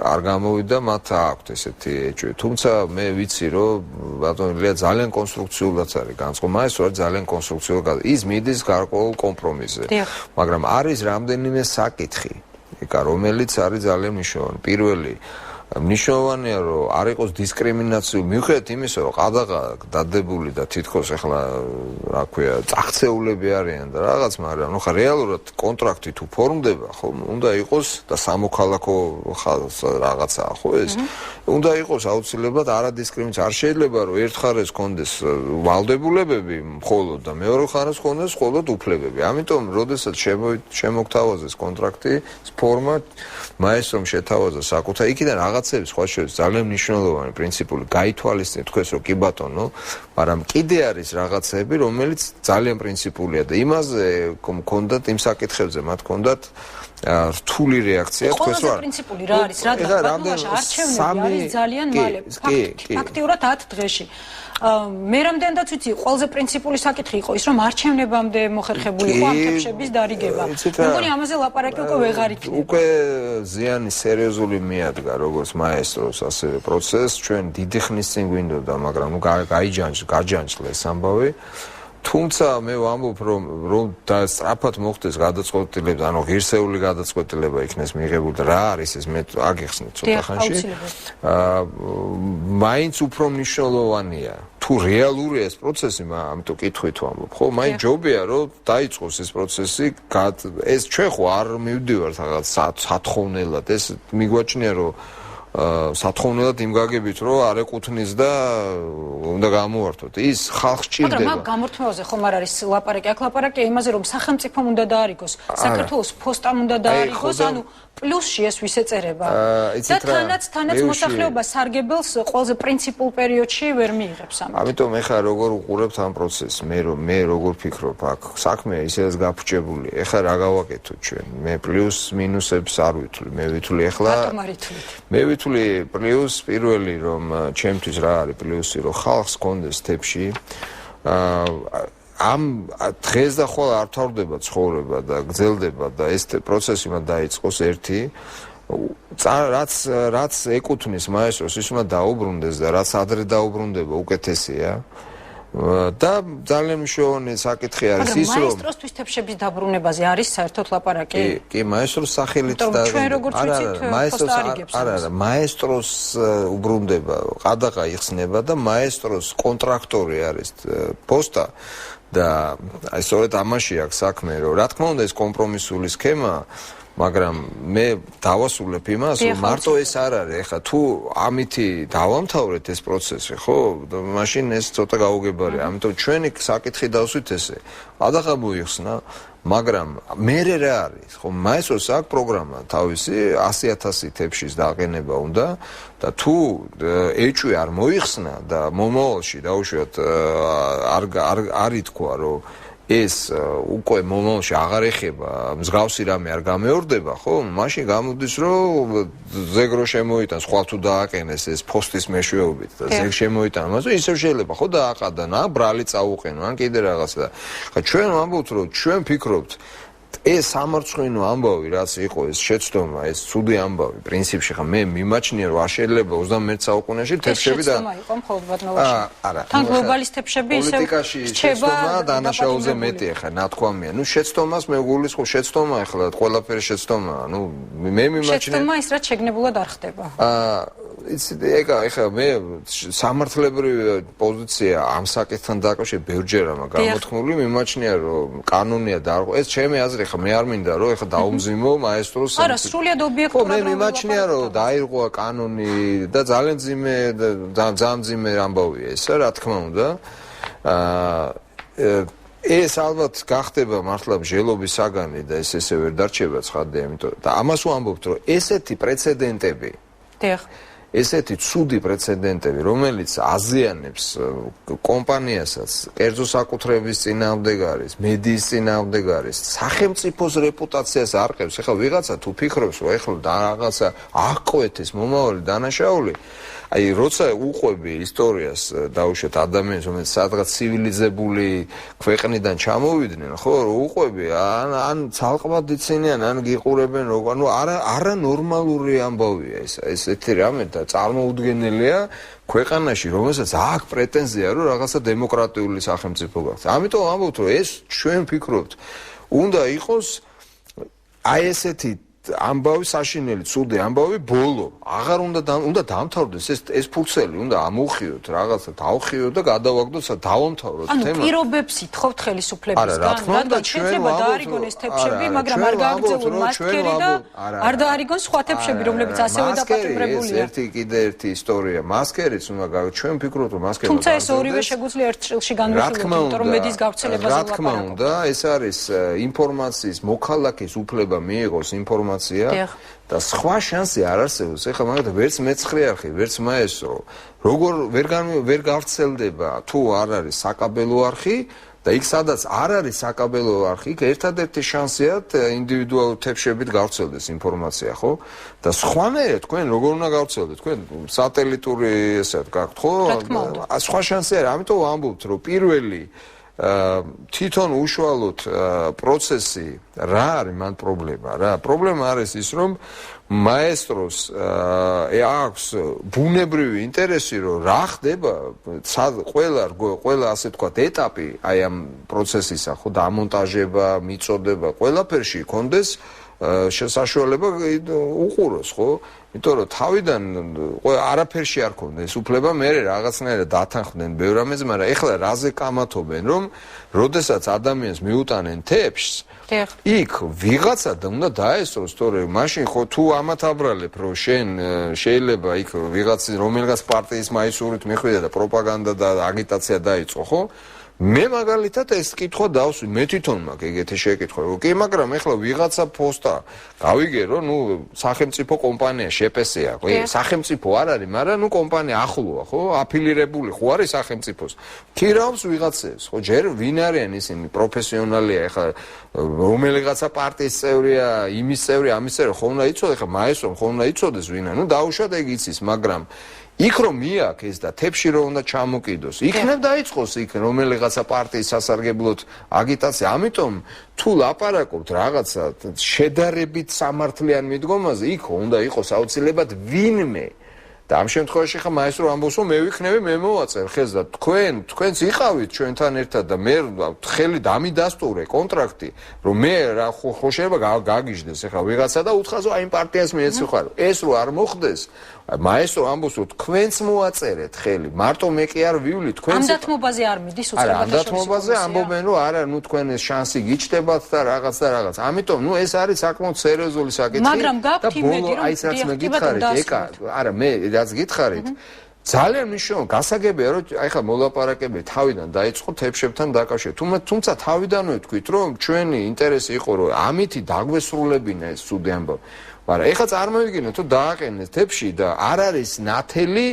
არ გამოვიდა მათ აქვთ ესეთი ეჭვი. თუმცა მე ვიცი რომ ბატონო ლია ძალიან კონსტრუქციულად არის განწყობა, ეს რა ძალიან კონსტრუქციულად ის მიდის გარკვეულ კომპრომისზე. მაგრამ არის რამდენიმე საკითხი, რომელიც არის ძალიან მნიშვნელოვანი. პირველი მნიშვნელოვანია რომ არ იყოს დისკრიმინაცია მიუხედავად იმისა რომ ყადაღა დადებული და თითქოს ახლა რა ქვია წახცეულები არიან და რაღაც მაგრამ ნუ ხა რეალურად კონტრაქტი თუ ფორმდება ხო უნდა იყოს და სამოქალაქო რაღაცაა ხო ეს უნდა იყოს აუცილებლად არადისკრიმინაცია არ შეიძლება რომ ერთ ხარეს კონდეს ვალდებულებები მხოლოდ და მეორე ხარეს კონდეს მხოლოდ უფლებები ამიტომ როდესაც შემოგთავაზეს კონტრაქტი ფორმა მაესტრომ შეთავაზა საკუთარ იქიდან რაღაცები სხვა შორის ძალიან მნიშვნელოვანი პრინციპული გაითვალისწინეთ თქვენს რომ კი ბატონო მაგრამ კიდე არის რაღაცები რომელიც ძალიან პრინციპულია და იმაზე მქონდათ იმ საკითხებზე მათ მქონდათ რთული რეაქცია თქვენს რა პრინციპული რა არის რადგან არჩევნები არის ძალიან მალე ფაქტიურად 10 დღეში მე რამდენადაც ვიცი ყველაზე პრინციპული საკითხი იყო ის რომ არჩევნებამდე მოხერხებული იყო ამ თემშების დარიგება მეგონი ამაზე ლაპარაკი უკვე ვეღარ იქნება უკვე ზიანი სერიოზული მიადგა როგორც მაესტროს ასევე პროცესს ჩვენ დიდი ხნის წინ გვინდოდა მაგრამ ნუ გაჯანჯლეს ამბავი თუმცა მე ვამბობ რომ და სწრაფად მოხდეს გადაწყვეტილება ანუ ღირსეული გადაწყვეტილება იქნეს მიღებული და რა არის ეს მე აგიხსნით ცოტა ხანში მაინც უფრო მნიშვნელოვანია თუ რეალურია ეს პროცესი ამიტომ კითხვით ვამბობ ხო მაინც ჯობია რომ დაიწყოს ეს პროცესი ეს ჩვენ ხო არ მივდივართ რაღაც სათხოვნელად ეს მიგვაჩნია რომ სათხოვნელად იმ გაგებით რომ არ ეკუთვნის და უნდა გამოვართოთ ის ხალხს ჭირდება მაგრამ მაგ გამორთმევაზე ხომ არ არის ლაპარაკი აქ ლაპარაკია იმაზე რომ სახელმწიფომ უნდა დაარიგოს საქართველოს ფოსტამ უნდა დაარიგოს ანუ პლუსში ეს ვისეწერება და თანაც მოსახლეობა სარგებელს ყველაზე პრინციპულ პერიოდში ვერ მიიღებს ამით ამიტომ ეხლა როგორ უყურებთ ამ პროცესს მე როგორ ფიქრობ აქ საქმე ისედაც გაფუჭებული ეხლა რა გავაკეთო ჩვენ მე პლუს მინუსებს არ ვითვლი მე ვითვლი ეხლა მე ვითვლი პლუს პირველი რომ ჩემთვის რა არის პლუსი რომ ხალხს კონდეს თებში ამ დღეს და ხოლმე არ თავდება ცხოვრება და გრძელდება და ეს პროცესი უნდა დაიწყოს ერთი რაც ეკუთვნის მაესტროს ის უნდა დაუბრუნდეს და რაც ადრე დაუბრუნდება უკეთესია და ძალიან მნიშვნელოვანი საკითხი არის ის რომ მაესტროს თვისთებშების დაბრუნებაზე არის საერთოდ ლაპარაკი კი მაესტროს სახელით და ჩვენ როგორც ვიცით მაესტროს არა მაესტროს უბრუნდება ყადაღა იხსნება და მაესტროს კონტრაქტორი არის პოსტა და აი სწორედ ამაში აქვს საქმე რომ რა თქმა უნდა ეს კომპრომისული სქემა მაგრამ მე დავასრულებ იმას რომ მარტო ეს არ არის ეხლა თუ ამითი დავამთავრეთ ეს პროცესი ხო მაშინ ეს ცოტა გაუგებარია ამიტომ ჩვენი საკითხი დავსვით ესე ყადაღა მოიხსნა მაგრამ მე რა არის ხო მაესტროს აქვს პროგრამა თავისი 100,000 თებშის დაყენება უნდა და თუ ეჭვი არ მოიხსნა და მომავალში დაუშვათ არ ითქვა რომ ეს უკვე მომავალში აღარ ეხება მსგავსი რამე არ გამეორდება ხო მაშინ გამოდის რომ ზეგრო შემოიტანს ხვალ თუ დააყენეს ეს ფოსტის მეშვეობით და ზეგ შემოიტანა მაგრამ ისევ შეიძლება ხო დააყადან ან ბრალი წაუყენო ან კიდე რაღაცა ხა ჩვენ ვამბობთ რომ ჩვენ ფიქრობთ ეს სამარცხვინო ამბავი რაც იყო ეს შეცდომა ეს ცუდი ამბავი პრინციპში ხა მე მიმაჩნია რომ არ შეიძლება 21 საუკუნეში თებშები და შეცდომა იყო მხოლოდ ბატონობაში არა თან გლობალის თებშები ისევ პოლიტიკაში შეცდომა დანაშაულზე მეტი ხა ნათქვამია ნუ შეცდომას მე გულისხმობ შეცდომა ახლა ყველაფერი შეცდომაა ნუ მე მიმაჩნია შეცდომა ის რაც შეგნებულად არ ხდება ეგ ახლა მე სამართლებრივი პოზიცია ამ საკითხთან დაკავშირებით ბევრჯერ ამა გამოთქმული მიმაჩნია რომ კანონია და ეს ჩემი აზრი ხა მე არ მინდა რომ ეხა დაუმზიმო მაესტროს არა სრულიად ობიექტურად მე მიმაჩნია რომ დაირღვა კანონი და ძალიან მძიმე ამბავია ეს რა თქმა უნდა ეს ალბათ გახდება მართლა მსჯელობის საგანი და ეს ესე ვერ დარჩება ცხადია იმიტომ და ამას ვამბობთ რომ ესეთი პრეცედენტები ესეთი ცუდი პრეცედენტები, რომელიც აზიანებს კომპანიასაც, კერძო საკუთრების წინააღმდეგ არის, მედიის წინააღმდეგ არის, სახელმწიფოს რეპუტაციას არყევს. ეხლა ვიღაცა თუ ფიქრობს, რომ ეხლა რაღაცა აღკვეთეს მომავალი დანაშაული, აი როცა უყვები ისტორიას დაუშვათ ადამიანს, რომელიც სადღაც ცივილიზებული ქვეყნიდან ჩამოვიდნენ, ხო, უყვები ან ცალკმად იცინიან, ან გიყურებენ როგორ, ანუ არა ნორმალური ამბავია ეს ესეთი რამე და წარმოუდგენელია ქვეყანაში, რომელსაც აქვს პრეტენზია, რომ რაღაცა დემოკრატიული სახელმწიფო გახდეს. ამიტომ ამბობთ, რომ ეს ჩვენ ვფიქრობთ, უნდა იყოს აი ესეთი ამბავი საშინელი, ცუდი ამბავი ბოლო. აღარ უნდა დამთავრდეს ეს ფურცელი, უნდა ამოხიოთ, რაღაცა დავხიოთ და გადავაგდოთ, დავამთავროთ თემა. ანუ პირობებს ითხოვთ ხელისუფლებისგან, რადგან შეიძლება დაარიგონ ეს თეფშები, მაგრამ არ გააგრძელონ მასკერი და არ დაარიგონ სხვა თეფშები, რომლებიც ასევე დაპატიმრებულია. ერთი კიდე ერთი ისტორია. მასკერიც უნდა ჩვენ ვფიქრობთ, რომ მასკერი თუმცა ეს ორივე შეგვიძლია ერთ წილში განვიხილოთ, იმიტომ რომ მედიის გავრცელებაზე რა თქმა უნდა, ეს არის ინფორმაციის მოქალაქის უფლება მიიღოს ინფორმაცია და სხვა შანსი არ არსებობს. ეხლა მაგათ ვერც მეცხრე არხი, ვერც მაესტრო. როგორ ვერ გავრცელდება თუ არ არის საკაბელო არხი და იქ სადაც არ არის საკაბელო არხი, იქ ერთადერთი შანსია ინდივიდუალურ თეფშებით გავრცელდეს ინფორმაცია, ხო? და სხვანაირად თქვენ როგორ უნდა გავრცელდეთ? თქვენ სატელიტური ესე გაქვთ, ხო? სხვა შანსი არ არის. ამიტომ ვამბობთ, რომ პირველი თვითონ უშუალოდ პროცესი რა არის მან პრობლემა რა პრობლემა არის ის რომ მაესტროს აქვს ბუნებრივი ინტერესი რომ რა ხდება ყველა ასე თქვა ეტაპი აი ამ პროცესისა ხო დამონტაჟება მიწოდება ყველაფერში კონდეს შესაძლებლობა უყუროს ხო იმიტომ რომ თავიდან არაფერში არ ქონდა ეს უფლება მე რაღაცნაირად დათანხმდნენ ბევრ რამეზე მაგრამ ეხლა რაზე კამათობენ რომ როდესაც ადამიანს მიუტანენ თეფშს იქ ვიღაცა უნდა დაესწროს თორემ მაშინ ხო თუ ამათ აბრალებ რომ შენ შეიძლება იქ ვიღაცის რომელიღაც პარტიის მაისურით მიხვიდა და პროპაგანდა და აგიტაცია დაიწყო ხო მე მაგალითად ეს კითხვა დავსვი მე თვითონ მაქვს ეგეთი შეკითხვა კი მაგრამ ეხლა ვიღაცა პოსტა გავიგე რომ ნუ სახელმწიფო კომპანია შეპესეა ხო სახელმწიფო არ არის მაგრამ ნუ კომპანია ახლოა ხო აფილირებული ხო არის სახელმწიფოს ქირავს ვიღაცებს ხო ჯერ ვინ არიან ისინი პროფესიონალია ეხლა რომელიღაცა პარტიის წევრია იმის წევრი ამის წევრი ხომ უნდა იცოდე ეხლა მაესტრო ხომ უნდა იცოდეს ვინა ნუ დაუშვათ ეგ იცის მაგრამ იქ რომ მიაქეს და თეფში რომ უნდა ჩამოკიდოს იქნებ დაიწყოს იქ რომელიღაცა პარტიის სასარგებლოდ აგიტაცია ამიტომ თუ ლაპარაკობთ რაღაცა შედარებით სამართლიან მიდგომაზე იქ უნდა იყოს აუცილებლად ვინმე და ამ შემთხვევაში ხა მაესტრო ამბობს რომ მე ვიქნები მე მოვაწერ ხელს და თქვენც იყავით ჩვენთან ერთად და მე ხელი დამიდასტურე კონტრაქტი რომ მე რა ხო შეიძლება გაგიჟდეს ეხლა ვიღაცა და უთხრას რომ აი იმ პარტიას მეეცი ხარ ეს რო არ მოხდეს მაესტრო ამბობს რომ თქვენც მოაწერეთ ხელი მარტო მე კი არ ვივლი თქვენც ამ დათმობაზე არ მიდის უცხოელთა ამ დათმობაზე ამბობენ რომ არა ნუ თქვენ ეს შანსი გიჩნდებათ და რაღაც ამიტომ ნუ ეს არის საკმაოდ სერიოზული საკითხი მაგრამ გაქვთ იმედი რომ აი რაც მე გითხარით ეკა არა მე რაც გითხარით ძალიან მნიშვნელოვანი გასაგებია რომ აი ხა მოლაპარაკებები თავიდან დაიწყო თეფშებთან დაკავშირებით თუმცა თავიდანვე თქვით რომ ჩვენი ინტერესი იყო რომ ამითი დაგვესრულებინა ეს ცუდი ამბავი მაგრამ ეხლა წარმოვიდგინეთ თუ დააყენეს თეფში და არ არის ნათელი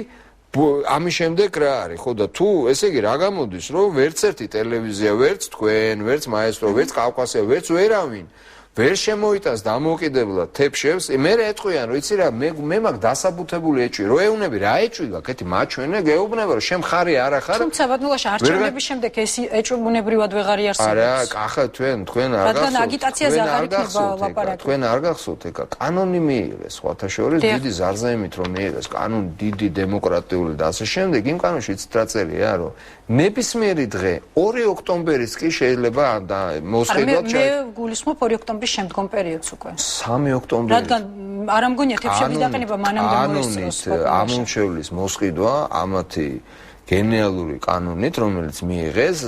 ამის შემდეგ რა არის ხო და თუ ესე იგი რა გამოდის რომ ვერც ერთი ტელევიზია ვერც თქვენ ვერც მაესტრო ვერც კავკასია ვერც ვერავინ ვერ შემოიტანს დამოუკიდებლად თეფშებს მე ეტყვიან რომ იცი რა მე მაგ დასაბუთებული ეჭვი რო ეუნები რა ეჭვი გაქვს ეთი მაჩვენე გეუბნება რომ შენ ხარი არა ხარ თუმცა ბატონულაში არჩევნების შემდეგ ეს ეჭვი ბუნებრივად ვეღარ იარსებობს არა ახლა თქვენ არ გახსოვთ რადგან აგიტაციაზე აღარ იქნება ლაპარაკი თქვენ არ გახსოვთ ეკა კანონი მიიღეს სხვათა შორის დიდი ზარზაიმით რომ მიიღეს კანონი დიდი დემოკრატიული და ასე შემდეგ იმ კანონში იცით რა წერია რომ ნებისმიერი დღე 2 ოქტომბერის კი შეიძლება მოსყიდოთ მე გულისხმობ 2 ოქტომბრის შემდგომ პერიოდს უკვე 3 ოქტომბერი რადგან არ მგონია თეფშების დაყენება მანამდე მოესწროს ამომრჩევლის მოსყიდვა ამათი გენეალური კანონით რომელიც მიიღეს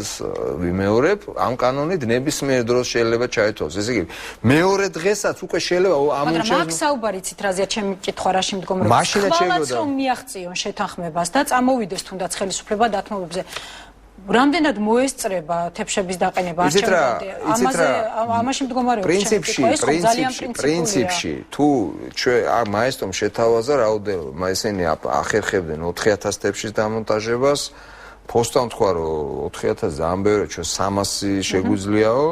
ვიმეორებ ამ კანონით ნებისმიერ დროს შეიძლება ჩაითვალოს ესე იგი მეორე დღესაც უკვე შეიძლება ამომრჩევლის მაგრამ აქ საუბარი იცით რაზეა ჩემი კითხვა რა შემდგომში ხვალაც რომ მიაღწიონ შეთანხმებას და წამოვიდეს თუნდაც ხელისუფლება დათმობებზე რამდენად მოესწრება თებშების დაყენება არჩევნებამდე? ამაში მდგომარეობს პრინციპში თუ მაესტრომ შეთავაზა რაოდენობა ესენი ახერხებდნენ 4000 თებშის დამონტაჟებას ფოსტამ თქვა რომ 4000 ძალიან ბევრია ჩვენ 300 შეგვიძლიაო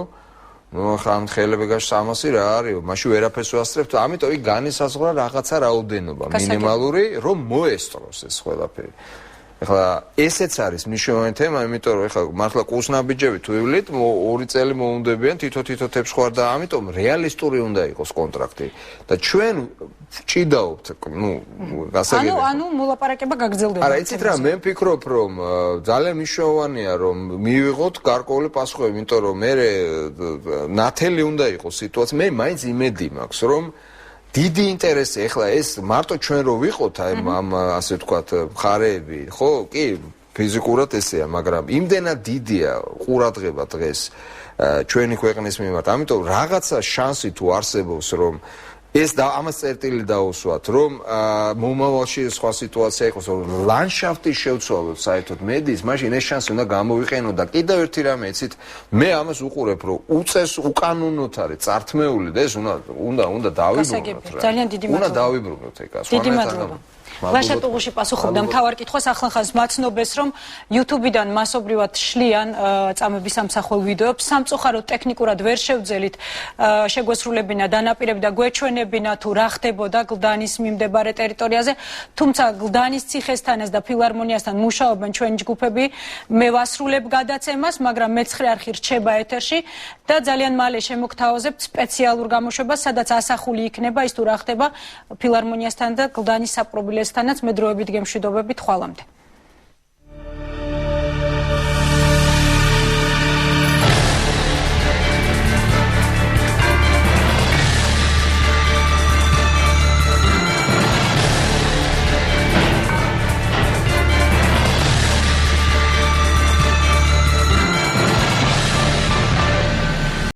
ну ხან ხელები გაშ 300 რა არისო მაშინ ვერაფერს ვასწრებთ ამიტომ იქ განისაზღვრა რაღაცა რაოდენობა მინიმალური რომ მოესწროს ეს ყველაფერი ეხლა ესეც არის მნიშვნელოვანი თემა იმიტომ რომ ეხლა მართლა კურსნაბიჯები თუ ივლით 2 წელი მოუნდებიან თითო თებს ხوار და ამიტომ რეალისტური უნდა იყოს კონტრაქტი და ჩვენ ჭიდაობთ ну გასაგებია ანუ მოლაპარაკება გაგრძელდება არა იცით რა მე ვფიქრობ რომ ძალიან მნიშვნელოვანია რომ მივიღოთ გარკვეული პასუხები იმიტომ რომ მე ნათელი უნდა იყოს სიტუაცია მე მაინც იმედი მაქვს რომ დიდი ინტერესი ეხლა ეს მარტო ჩვენ რო ვიყოთ აი ამ ასე ვთქვათ მხარეები ხო კი ფიზიკურად ესეა მაგრამ იმდენად დიდია ყურადღება დღეს ჩვენი ქვეყნის მიმართ ამიტომ რაღაცა შანსი თუ არსებობს რომ ეს და ამას წერტილი დაუსვათ რომ მომავალში სხვა სიტუაცია იყოს რომ ლანდშაფტის შევცვალოთ საერთოდ მედიის მაშინ ეს შანსი უნდა გამოვიყენოთ და კიდევ ერთი რამე იცით მე ამას უყურებ რომ უწეს უკანონოდ არის წართმეული და ეს უნდა დავიბრუნოთ რა ძალიან დიდი მადლობა უნდა დავიბრუნოთ ეკას დიდი მადლობა ლაშა ტუღუში პასუხობდა მთავარ კითხვას ახლახანს მაცნობას რომ YouTube-დან მასობრივად შლიან წამების ამსახველ ვიდეოებს სამწუხაროდ ტექნიკურად ვერ შევძელით შეგვესრულებინა დანაპირები და გვეჩვენებინა თუ რა ხდებოდა გლდანის მიმდებარე ტერიტორიაზე თუმცა გლდანის ციხესთანაც და ფილარმონიასთან მუშაობენ ჩვენი ჯგუფები მე ვასრულებ გადაცემას მაგრამ მეცხრე არხი რჩება ეთერში და ძალიან მალე შემოგთავაზებთ სპეციალურ გამოშვებას სადაც ასახული იქნება ის თუ რა ხდება ფილარმონიასთან და გლდანის საპრობილესთან თანაც მე დროებით გემშვიდობებით ხვალამდე